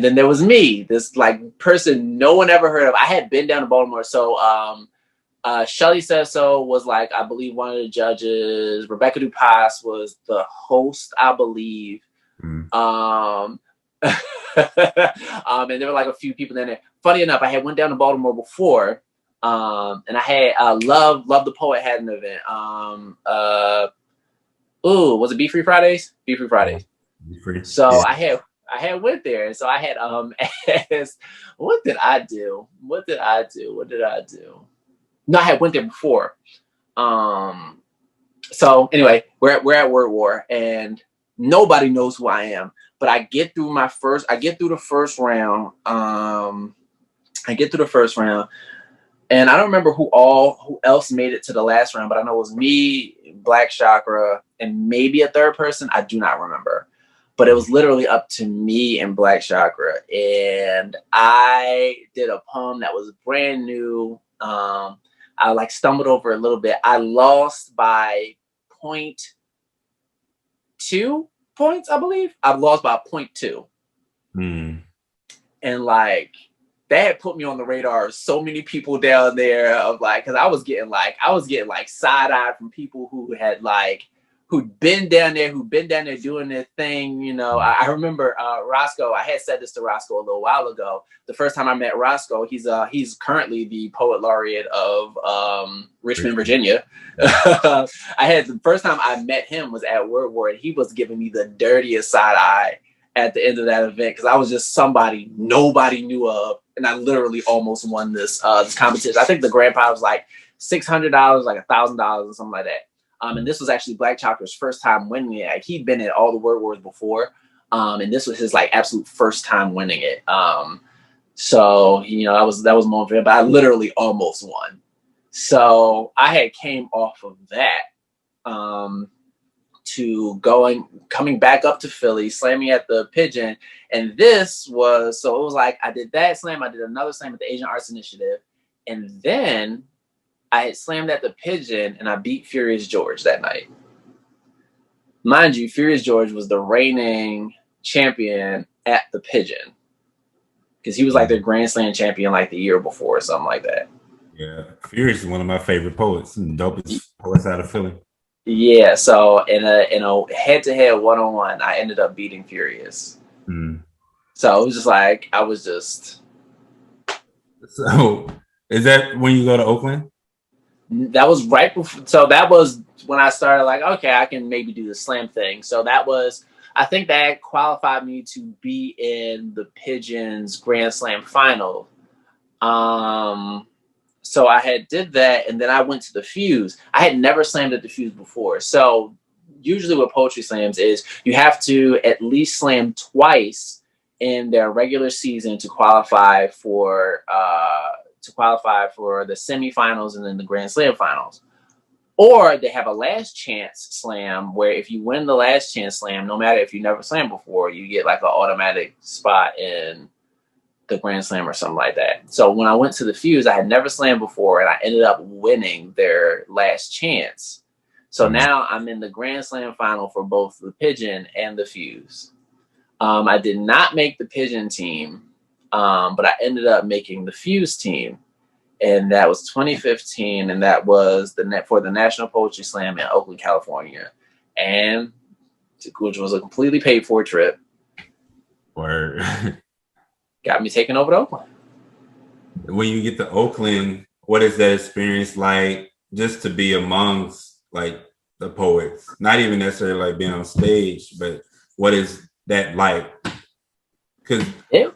then there was me, this like person no one ever heard of. I had been down to Baltimore, so Shelly Says So was like, I believe, one of the judges. Rebecca Dupas was the host, I believe. And there were like a few people in there. Funny enough, I had went down to Baltimore before, and I had Love the Poet had an event. Was it Be Free Fridays? Be Free Fridays. Be Free. So yeah. I had went there, and so I had asked, what did I do? No, I had went there before. So anyway, we're at Word War, and nobody knows who I am. But I get through the first round. And I don't remember who else made it to the last round, but I know it was me, Black Chakra, and maybe a third person. I do not remember. But it was literally up to me and Black Chakra. And I did a poem that was brand new. I like stumbled over a little bit. I lost by 0.2 points, I believe. I lost by 0.2. And like, that had put me on the radar of so many people down there of like, cause I was getting side eye from people who'd been down there doing their thing. You know, I remember Roscoe. I had said this to Roscoe a little while ago. The first time I met Roscoe, he's currently the poet laureate of Richmond, Virginia. The first time I met him was at Word War, and he was giving me the dirtiest side eye at the end of that event because I was just somebody nobody knew of, and I literally almost won this competition. I think the grand prize was like $600, like $1,000 or something like that. And this was actually Black Chakra's first time winning it. Like, he'd been at all the Word Wars before, and this was his like absolute first time winning it. So you know, that was more for him, but I literally almost won. So I had came off of that to coming back up to Philly, slamming at the Pigeon, and it was like I did that slam, I did another slam at the Asian Arts Initiative, and then I had slammed at the Pigeon and I beat Furious George that night. Mind you, Furious George was the reigning champion at the Pigeon because he was like their Grand Slam champion like the year before or something like that. Yeah, Furious is one of my favorite poets and dopest poets out of Philly. Yeah, so in a head-to-head one-on-one, I ended up beating Furious. So it was just like I was just So is that when you go to Oakland? That was right before. So that was when I started like, okay, I can maybe do the slam thing. So that was, I think that qualified me to be in the Pigeons Grand Slam final. So I had did that, and then I went to the Fuze. I had never slammed at the Fuze before. So usually what poetry slams is you have to at least slam twice in their regular season to qualify for the semifinals and then the Grand Slam finals. Or they have a last chance slam where if you win the last chance slam, no matter if you never slammed before, you get like an automatic spot in the Grand Slam or something like that. So when I went to the Fuze, I had never slammed before, and I ended up winning their last chance. So now I'm in the Grand Slam final for both the Pigeon and the Fuze. I did not make the Pigeon team, but I ended up making the Fuze team, and that was 2015, and that was for the National Poetry Slam in Oakland, California, and which was a completely paid for trip. Or Got me taken over to Oakland. when you get to Oakland, what is that experience like just to be amongst like the poets? Not even necessarily like being on stage, but what is that like? Because it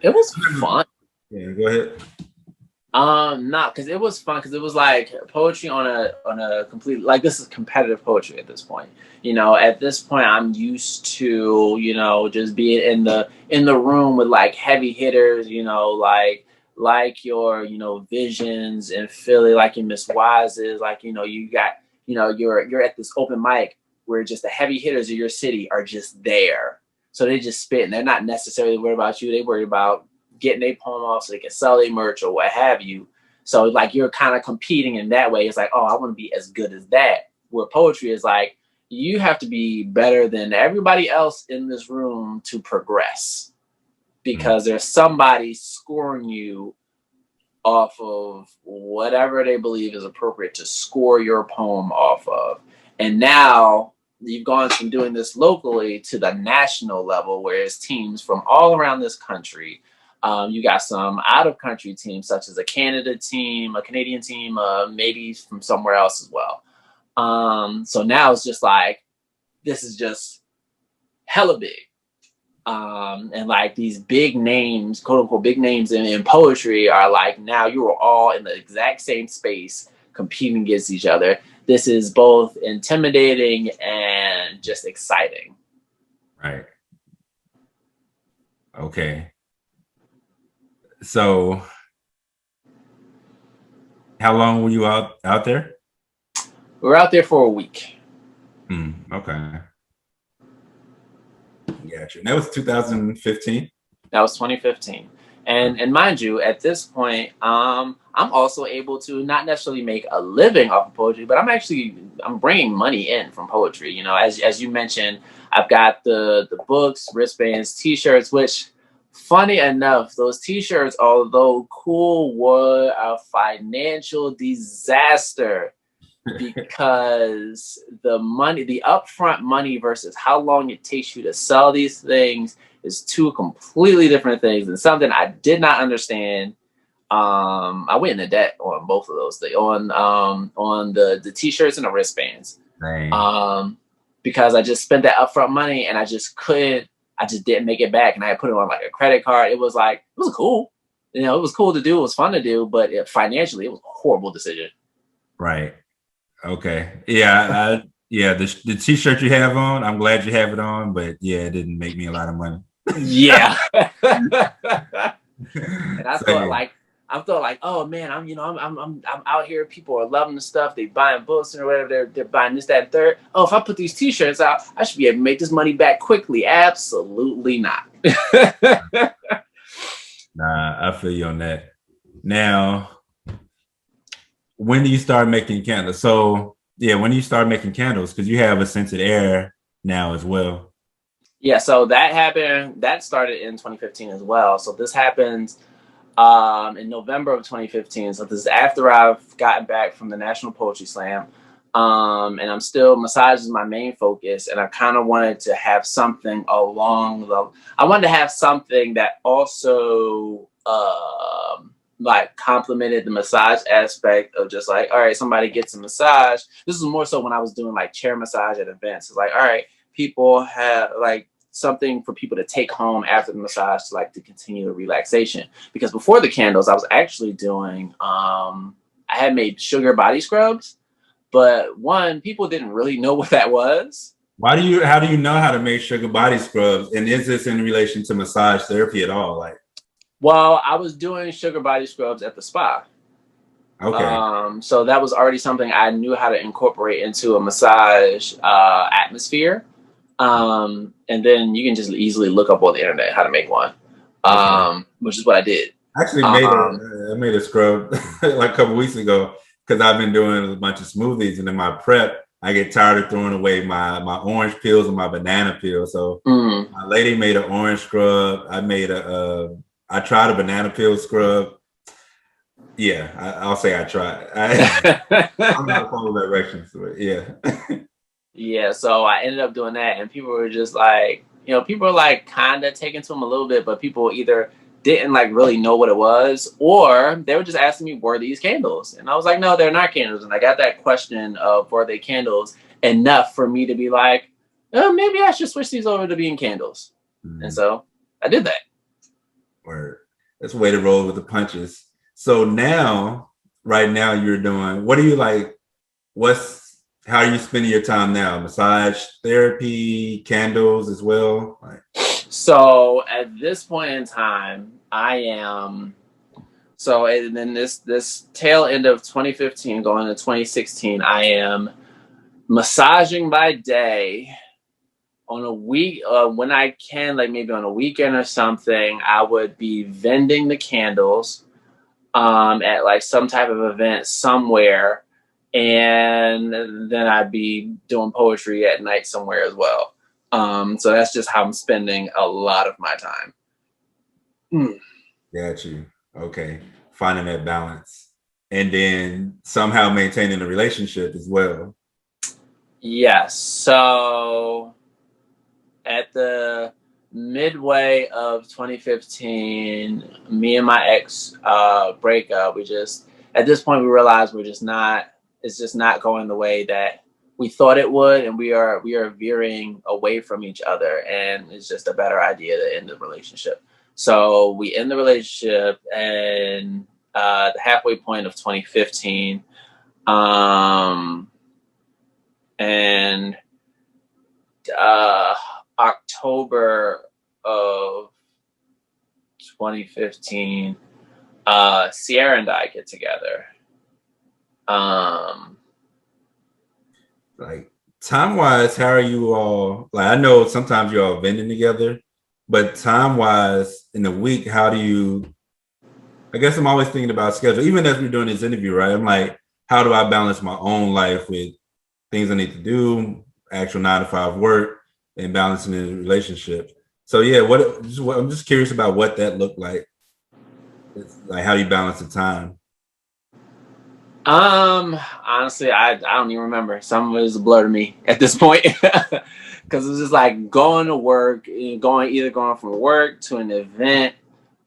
was fun. Yeah, go ahead. Not because it was fun because it was like poetry on a complete, like, this is competitive poetry at this point. At this point I'm used to, just being in the room with like heavy hitters, like your, Visions in Philly, like your Miss Wises, like, you got, you're at this open mic where just the heavy hitters of your city are just there. So they just spit, and they're not necessarily worried about you. They worry about getting their poem off so they can sell their merch or what have you. So like you're kind of competing in that way. It's like, oh, I want to be as good as that. Where poetry is like, you have to be better than everybody else in this room to progress, because there's somebody scoring you off of whatever they believe is appropriate to score your poem off of. And now you've gone from doing this locally to the national level, where it's teams from all around this country. You got some out-of-country teams, such as a Canadian team, maybe from somewhere else as well. So now it's just like, this is just hella big. And like these big names, quote unquote, big names in poetry are like, now you are all in the exact same space competing against each other. This is both intimidating and just exciting. Right. Okay. So how long were you out there? We were out there for a week. Okay. Gotcha. And that was 2015? That was 2015. And mind you, at this point, I'm also able to not necessarily make a living off of poetry, but I'm bringing money in from poetry. As you mentioned, I've got the books, wristbands, T-shirts, which, funny enough, those T-shirts, although cool, were a financial disaster because the upfront money versus how long it takes you to sell these things is two completely different things, and something I did not understand. I went into debt on both of those things, on the T-shirts and the wristbands, because I just spent that upfront money and I just didn't make it back, and I put it on like a credit card. It was cool. It was cool to do. It was fun to do, but financially, it was a horrible decision. Right. Okay. Yeah. The T-shirt you have on, I'm glad you have it on, but yeah, it didn't make me a lot of money. Yeah. And I thought like, oh man, I'm out here. People are loving the stuff. They buying books or whatever. They're buying this, that, and third. Oh, if I put these T-shirts out, I should be able to make this money back quickly. Absolutely not. Nah, I feel you on that. Now, when do you start making candles? So yeah, when do you start making candles? Because you have a Scented Air now as well. Yeah, so that started in 2015 as well. So this happened in November of 2015. So this is after I've gotten back from the National Poetry Slam. And I'm still, massage is my main focus, and I kind of wanted to have something I wanted to have something that also like complimented the massage aspect of just like, all right, somebody gets a massage. This is more so when I was doing like chair massage at events. It's like, all right, people have like something for people to take home after the massage to like to continue the relaxation. Because before the candles, I was actually doing I had made sugar body scrubs, but one, people didn't really know what that was. How do you know how to make sugar body scrubs? And is this in relation to massage therapy at all? Like, Well, I was doing sugar body scrubs at the spa. okay. So that was already something I knew how to incorporate into a massage atmosphere. And then you can just easily look up on the internet how to make one, which is what I did. I actually made a scrub like a couple weeks ago because I've been doing a bunch of smoothies, and in my prep, I get tired of throwing away my orange peels and my banana peels. So my lady made an orange scrub. I tried a banana peel scrub. Yeah, I'll say I tried. I'm not following directions, but yeah. Yeah, so I ended up doing that, and people were just like, people were like kind of taking to them a little bit, but people either didn't like really know what it was, or they were just asking me, were these candles? And I was like, no, they're not candles. And I got that question of, were they candles, enough for me to be like, oh, maybe I should switch these over to being candles. And so I did that. Word. That's a way to roll with the punches. So right now you're doing, what do you like? How are you spending your time now? Massage therapy, candles as well? So at this point in time, I am. So and then this tail end of 2015 going into 2016, I am massaging by day. On a week, when I can, like maybe on a weekend or something, I would be vending the candles at like some type of event somewhere, and then I'd be doing poetry at night somewhere as well. So that's just how I'm spending a lot of my time. Got you. Okay. Finding that balance. And then somehow maintaining a relationship as well. Yes. So at the midway of 2015, me and my ex break up. At this point, we realized it's just not going the way that we thought it would, and we are veering away from each other, and it's just a better idea to end the relationship. So we end the relationship, and the halfway point of 2015, and October of 2015, Sierra and I get together. Like time wise, how are you all? Like, I know sometimes you're all vending together, but time wise in the week, how do you? I guess I'm always thinking about schedule. Even as we're doing this interview, right? I'm like, how do I balance my own life with things I need to do, actual 9-to-5 work, and balancing the relationship? So yeah, I'm just curious about what that looked like. It's like, how do you balance the time? Honestly, I don't even remember. Some of it is a blur to me at this point, because it's just like going to work, either going from work to an event,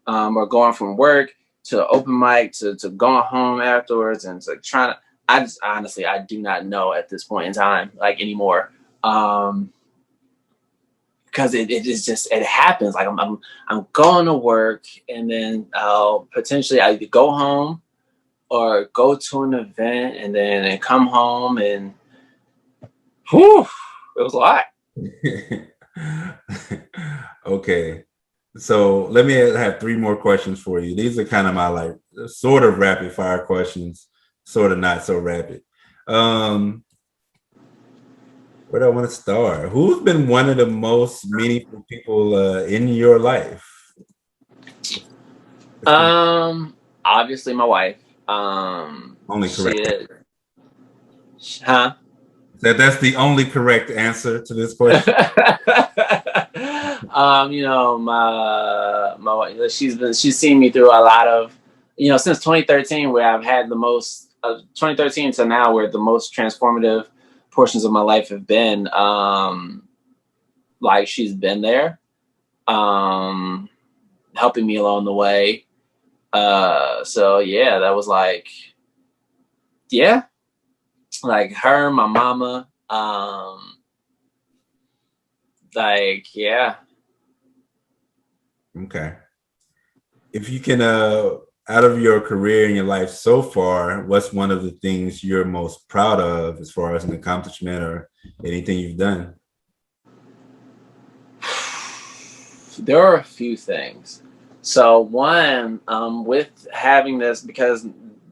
or going from work to open mic to going home afterwards, and to trying to. I do not know at this point in time, like anymore, because it is just, it happens. Like I'm going to work, and then I'll potentially either go home or go to an event, and then come home, and whew, it was a lot. Okay. So let me have 3 more questions for you. These are kind of my like sort of rapid fire questions, sort of not so rapid. Where do I want to start? Who's been one of the most meaningful people in your life? Obviously my wife. Only correct. Huh? That's the only correct answer to this question. My wife, she's seen me through a lot of, since 2013, where I've had the most 2013 to now, where the most transformative portions of my life have been. Like, she's been there, helping me along the way. So yeah, that was like, yeah, like her, my mama, like, yeah. Okay. If you can, out of your career and your life so far, what's one of the things you're most proud of as far as an accomplishment or anything you've done? There are a few things. So one, with having this, because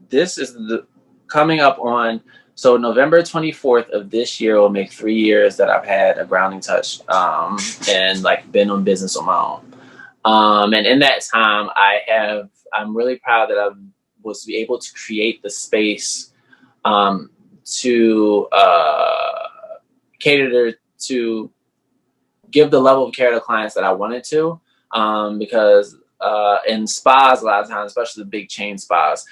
this is the coming up on, so November 24th of this year will make 3 years that I've had a grounding touch, and like been on business on my own. And in that time, I'm really proud that I was able to create the space, to cater to give the level of care to clients that I wanted to, because in spas, a lot of times, especially the big chain spas,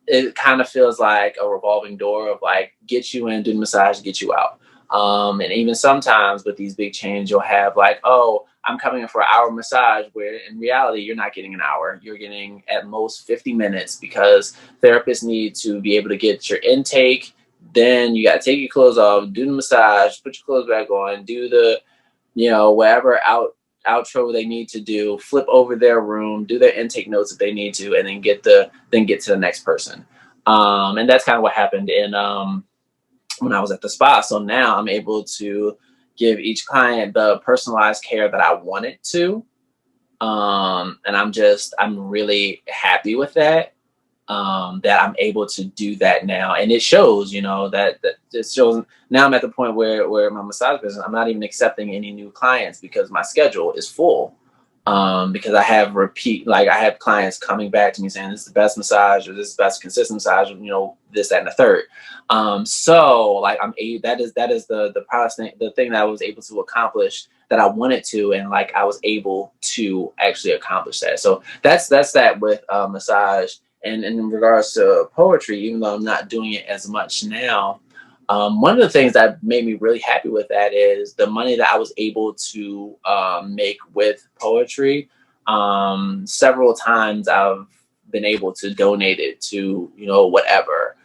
it kind of feels like a revolving door of like, get you in, do the massage, get you out. And even sometimes with these big chains, you'll have like, oh, I'm coming in for an hour massage, where in reality, you're not getting an hour. You're getting at most 50 minutes, because therapists need to be able to get your intake. Then you got to take your clothes off, do the massage, put your clothes back on, do the, whatever outro they need to do, flip over their room, do their intake notes if they need to, and then get to the next person. And that's kind of what happened in when I was at the spa. So now I'm able to give each client the personalized care that I wanted to. And I'm really happy with that. That I'm able to do that now, and it shows, that it shows. Now I'm at the point where my massage business, I'm not even accepting any new clients because my schedule is full. Because I have clients coming back to me saying this is the best massage, or this is the best consistent massage, this, that, and the third. So like that is the proudest thing, the thing that I was able to accomplish that I wanted to, and like I was able to actually accomplish that. So that's that with massage. And in regards to poetry, even though I'm not doing it as much now, one of the things that made me really happy with that is the money that I was able to make with poetry. Several times I've been able to donate it to, whatever.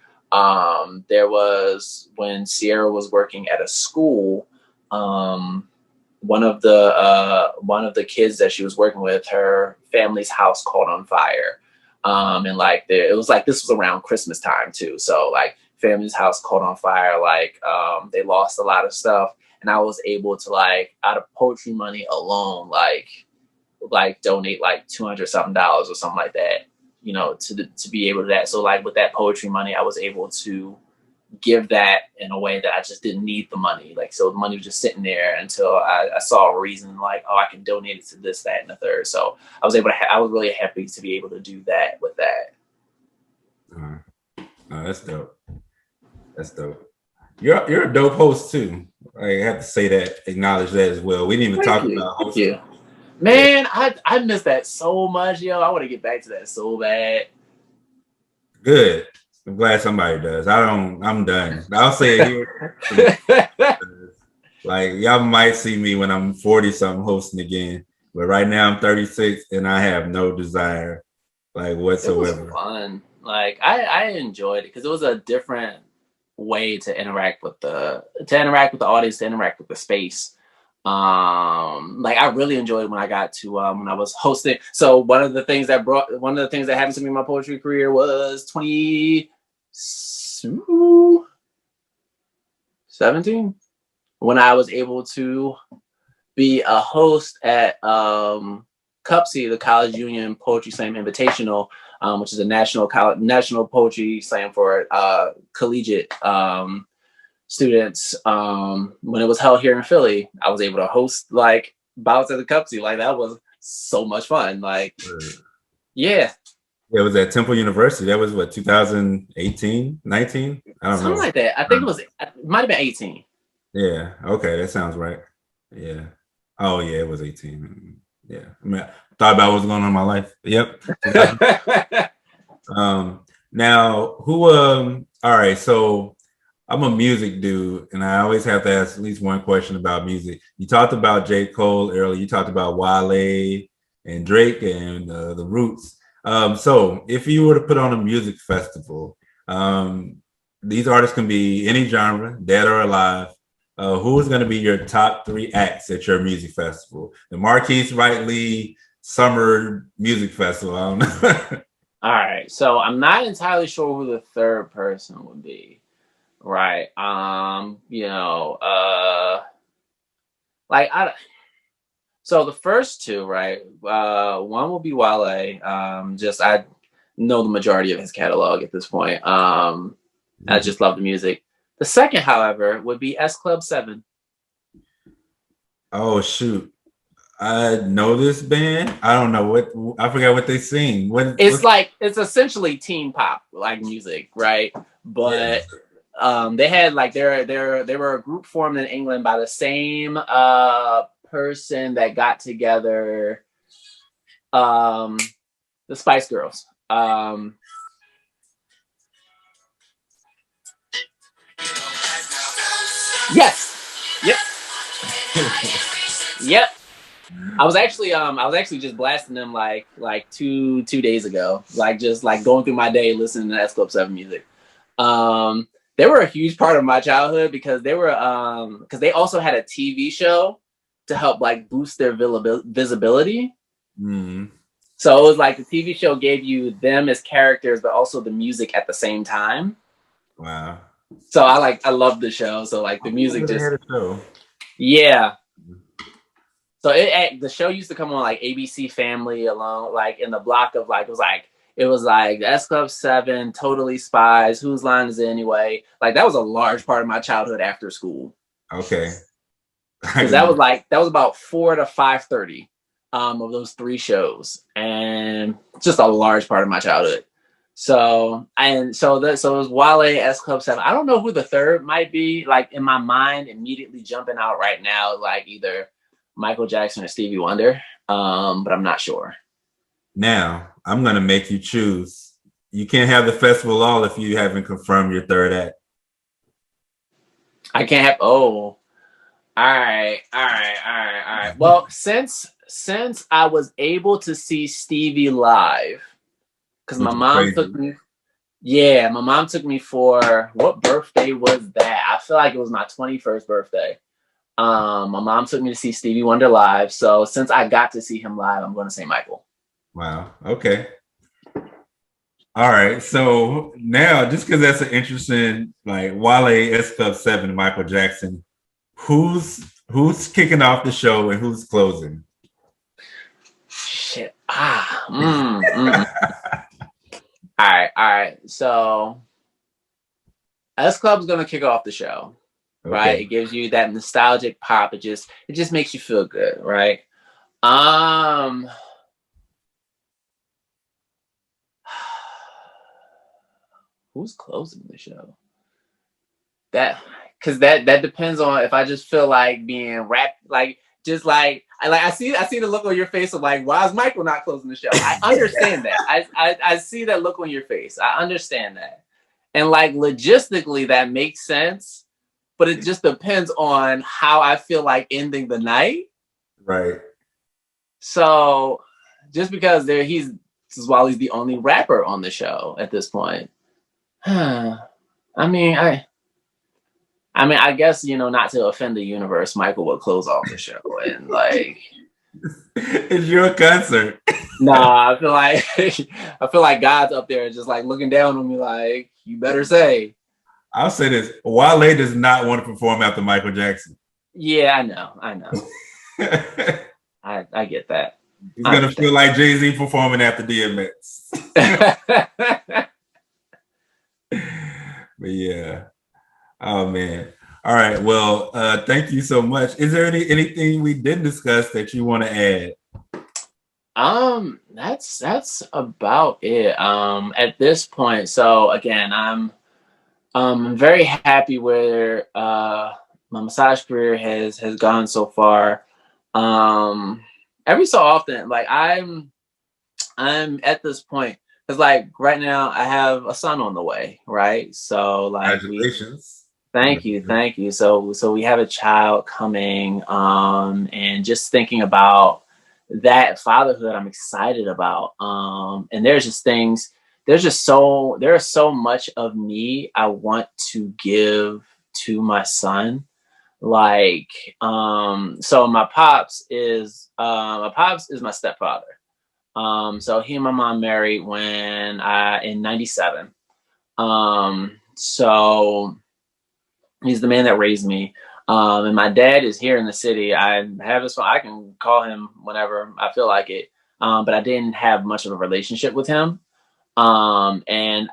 There was when Sierra was working at a school, one of the kids that she was working with, her family's house caught on fire. And like it was like, this was around Christmas time too. So like family's house caught on fire, like they lost a lot of stuff. And I was able to, like, out of poetry money alone, like donate like $200 something or something like that, to be able to that. So like with that poetry money, I was able to give that in a way that I just didn't need the money. Like, so the money was just sitting there until I saw a reason, like, oh, I can donate it to this, that, and the third. So I was I was really happy to be able to do that with that. Oh, that's dope. That's dope. You're a dope host too. I have to say that, acknowledge that as well. We didn't even talk about hosting. Man, I miss that so much, yo. I want to get back to that so bad. Good. I'm glad somebody does. I'm done. I'll say it here. Like, y'all might see me when I'm 40 something hosting again. But right now I'm 36 and I have no desire, like, whatsoever. It was fun. Like, I enjoyed it because it was a different way to interact with the audience, to interact with the space. Like, I really enjoyed when I got to when I was hosting. So one of the things that happened to me in my poetry career was 2017, when I was able to be a host at CUPSI, the College Union Poetry Slam Invitational, which is a national poetry slam for collegiate students. When it was held here in Philly, I was able to host like bouts at the CUPSI. Like, that was so much fun. Like, yeah. It was at Temple University. That was what, 2018, 19? I don't know. Something like that. I think it might have been 18. Yeah. Okay, that sounds right. Yeah. Oh yeah, it was 18. Yeah. I mean, I thought about what's going on in my life. Yep. Now all right, so I'm a music dude, and I always have to ask at least one question about music. You talked about J. Cole earlier. You talked about Wale and Drake and the Roots. So if you were to put on a music festival, these artists can be any genre, dead or alive. Who is going to be your top 3 acts at your music festival? The Marquis Wright-Lee Summer Music Festival. I don't know. All right, so I'm not entirely sure who the third person would be. Right. Like so the first two, right? One will be Wale. Just I know the majority of his catalog at this point. I just love the music. The second, however, would be S Club 7. Oh shoot. I know this band. I don't know what I forgot what they sing. It's essentially teen pop like music, right? But they had like they were a group formed in England by the same person that got together the Spice Girls. Yes. Yep. Yep. I was actually just blasting them like two days ago, like just like going through my day listening to S Club 7 music. They were a huge part of my childhood because they also had a TV show to help like boost their visibility. Mm. So it was like the TV show gave you them as characters, but also the music at the same time. Wow. So I love the show. So like the music just yeah. So the show used to come on like ABC Family alone, like in the block of like it was like S Club 7, Totally Spies, Whose Line Is It Anyway? Like that was a large part of my childhood after school. Okay. Because that was about 4 to 5:30 of those 3 shows, and just a large part of my childhood. So it was Wale, S Club 7. I don't know who the third might be. Like in my mind, immediately jumping out right now, like either Michael Jackson or Stevie Wonder, but I'm not sure. Now I'm gonna make you choose. You can't have the festival all if you haven't confirmed your third act. I can't have. Oh, all right. Well, since I was able to see Stevie live, because my mom took me. Yeah, my mom took me for what birthday was that? I feel like it was my 21st birthday. My mom took me to see Stevie Wonder live. So since I got to see him live, I'm going to say Michael. Wow. Okay. All right. So now, just because that's an interesting, like Wale, S Club 7, Michael Jackson, who's kicking off the show and who's closing? Shit. All right. So S Club's going to kick off the show. Okay. Right, it gives you that nostalgic pop. It just makes you feel good, right? Who's closing the show? Because that depends on if I just feel like being rap, like just like I see the look on your face of like, why is Michael not closing the show? I understand that. I see that look on your face. I understand that, and like logistically that makes sense. But it just depends on how I feel like ending the night. Right. So just because he's the only rapper on the show at this point. I mean, I guess, not to offend the universe, Michael would close off the show and like it's your concert. Nah, I feel like God's up there just like looking down on me like, you better say. I'll say this: Wale does not want to perform after Michael Jackson. Yeah, I know. I get that. He's gonna feel like Jay-Z performing after DMX. But yeah, oh man. All right. Well, thank you so much. Is there anything we didn't discuss that you want to add? That's about it. At this point. So again, I'm very happy where my massage career has gone so far. Every so often, like I'm at this point because like right now I have a son on the way, right? So like congratulations. Thank you. So we have a child coming, and just thinking about that fatherhood I'm excited about. And there's just things, there's so much of me I want to give to my son. Like, so my pops is my stepfather. So he and my mom married in 97. So he's the man that raised me. And my dad is here in the city. I have his phone. I can call him whenever I feel like it. But I didn't have much of a relationship with him. And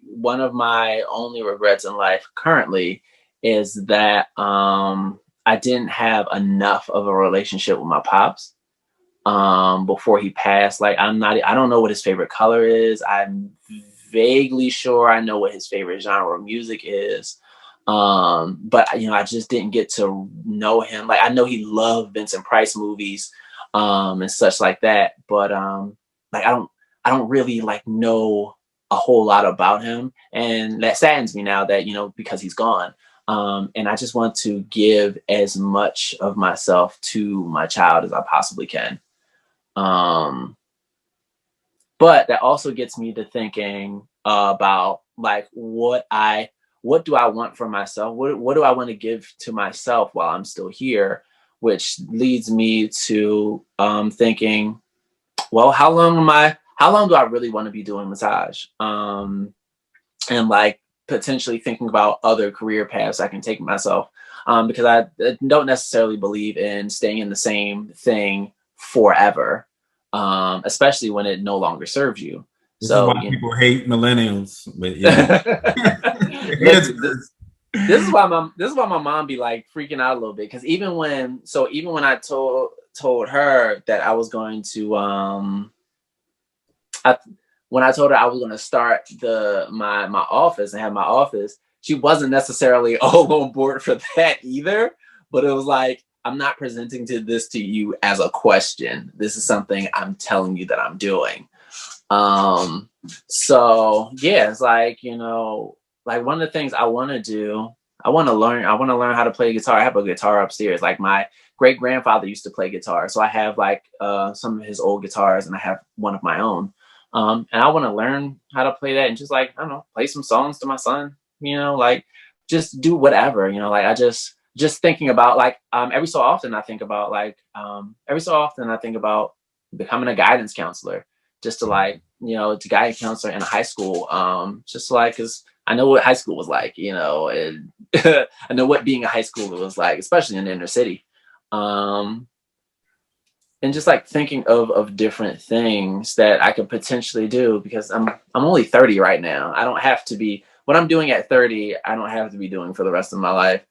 one of my only regrets in life currently is that I didn't have enough of a relationship with my pops before he passed. Like, I don't know what his favorite color is. I'm vaguely sure I know what his favorite genre of music is. But I just didn't get to know him. Like, I know he loved Vincent Price movies and such like that, but like I don't really like know a whole lot about him, and that saddens me now that because he's gone. And I just want to give as much of myself to my child as I possibly can. But that also gets me to thinking about like what do I want for myself? What do I want to give to myself while I'm still here? Which leads me to thinking, well, how long do I really want to be doing massage? And like potentially thinking about other career paths I can take myself, because I don't necessarily believe in staying in the same thing forever, especially when it no longer serves you. This So is why people hate millennials. But this is why my mom be like freaking out a little bit, because even when I told her that I was going to when I told her I was going to start my office and have my office, she wasn't necessarily all on board for that either. But it was like, I'm not presenting this to you as a question. This is something I'm telling you that I'm doing. So yeah, it's like, like one of the things I want to do, I want to learn how to play guitar. I have a guitar upstairs. Like my great grandfather used to play guitar. So I have like some of his old guitars, and I have one of my own. And I want to learn how to play that and just like, I don't know, play some songs to my son, like just do whatever, like I just thinking about like, every so often I think about becoming a guidance counselor, just to like, to guidance counselor in a high school, just like, cause I know what high school was like, and I know what being a high schooler was like, especially in the inner city. And just like thinking of different things that I could potentially do, because I'm only 30 right now. I don't have to be, what I'm doing at 30, I don't have to be doing for the rest of my life.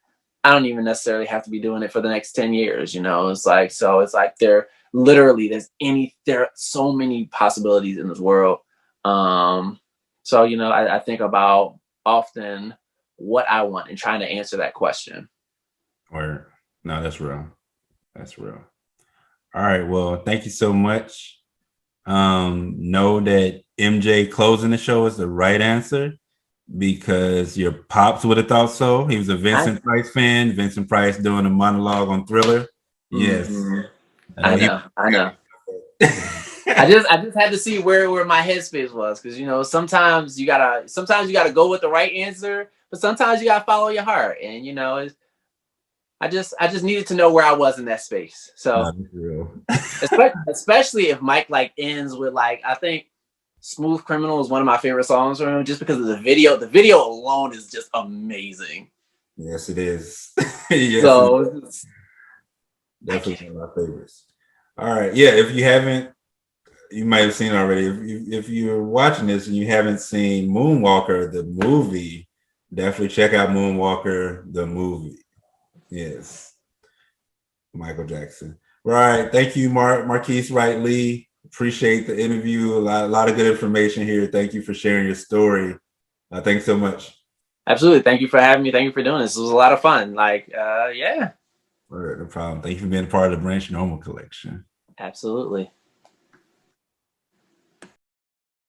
I don't even necessarily have to be doing it for the next 10 years, it's like, so it's like there are so many possibilities in this world. So, I think about often what I want and trying to answer that question. Or no, that's real. That's real. All right. Well, thank you so much. Know that MJ closing the show is the right answer, because your pops would have thought so. He was a Vincent Price fan. Vincent Price doing a monologue on Thriller. Yes. Mm-hmm. I know. I just had to see where my headspace was, because sometimes you gotta go with the right answer, but sometimes you gotta follow your heart, and I just needed to know where I was in that space. So especially if Mike like ends with like, I think Smooth Criminal is one of my favorite songs from him, just because of the video. The video alone is just amazing. Yes, it is. Yes, so definitely one of my favorites. All right. Yeah, if you haven't, you might have seen it already. If you're watching this and you haven't seen Moonwalker, the movie, definitely check out Moonwalker, the movie. Yes. Michael Jackson. All right. Thank you, Marquis Wright-Lee. Appreciate the interview. A lot of good information here. Thank you for sharing your story. Thanks so much. Absolutely. Thank you for having me. Thank you for doing this. It was a lot of fun. Yeah. All right, no problem. Thank you for being a part of the Branch Normal collection. Absolutely.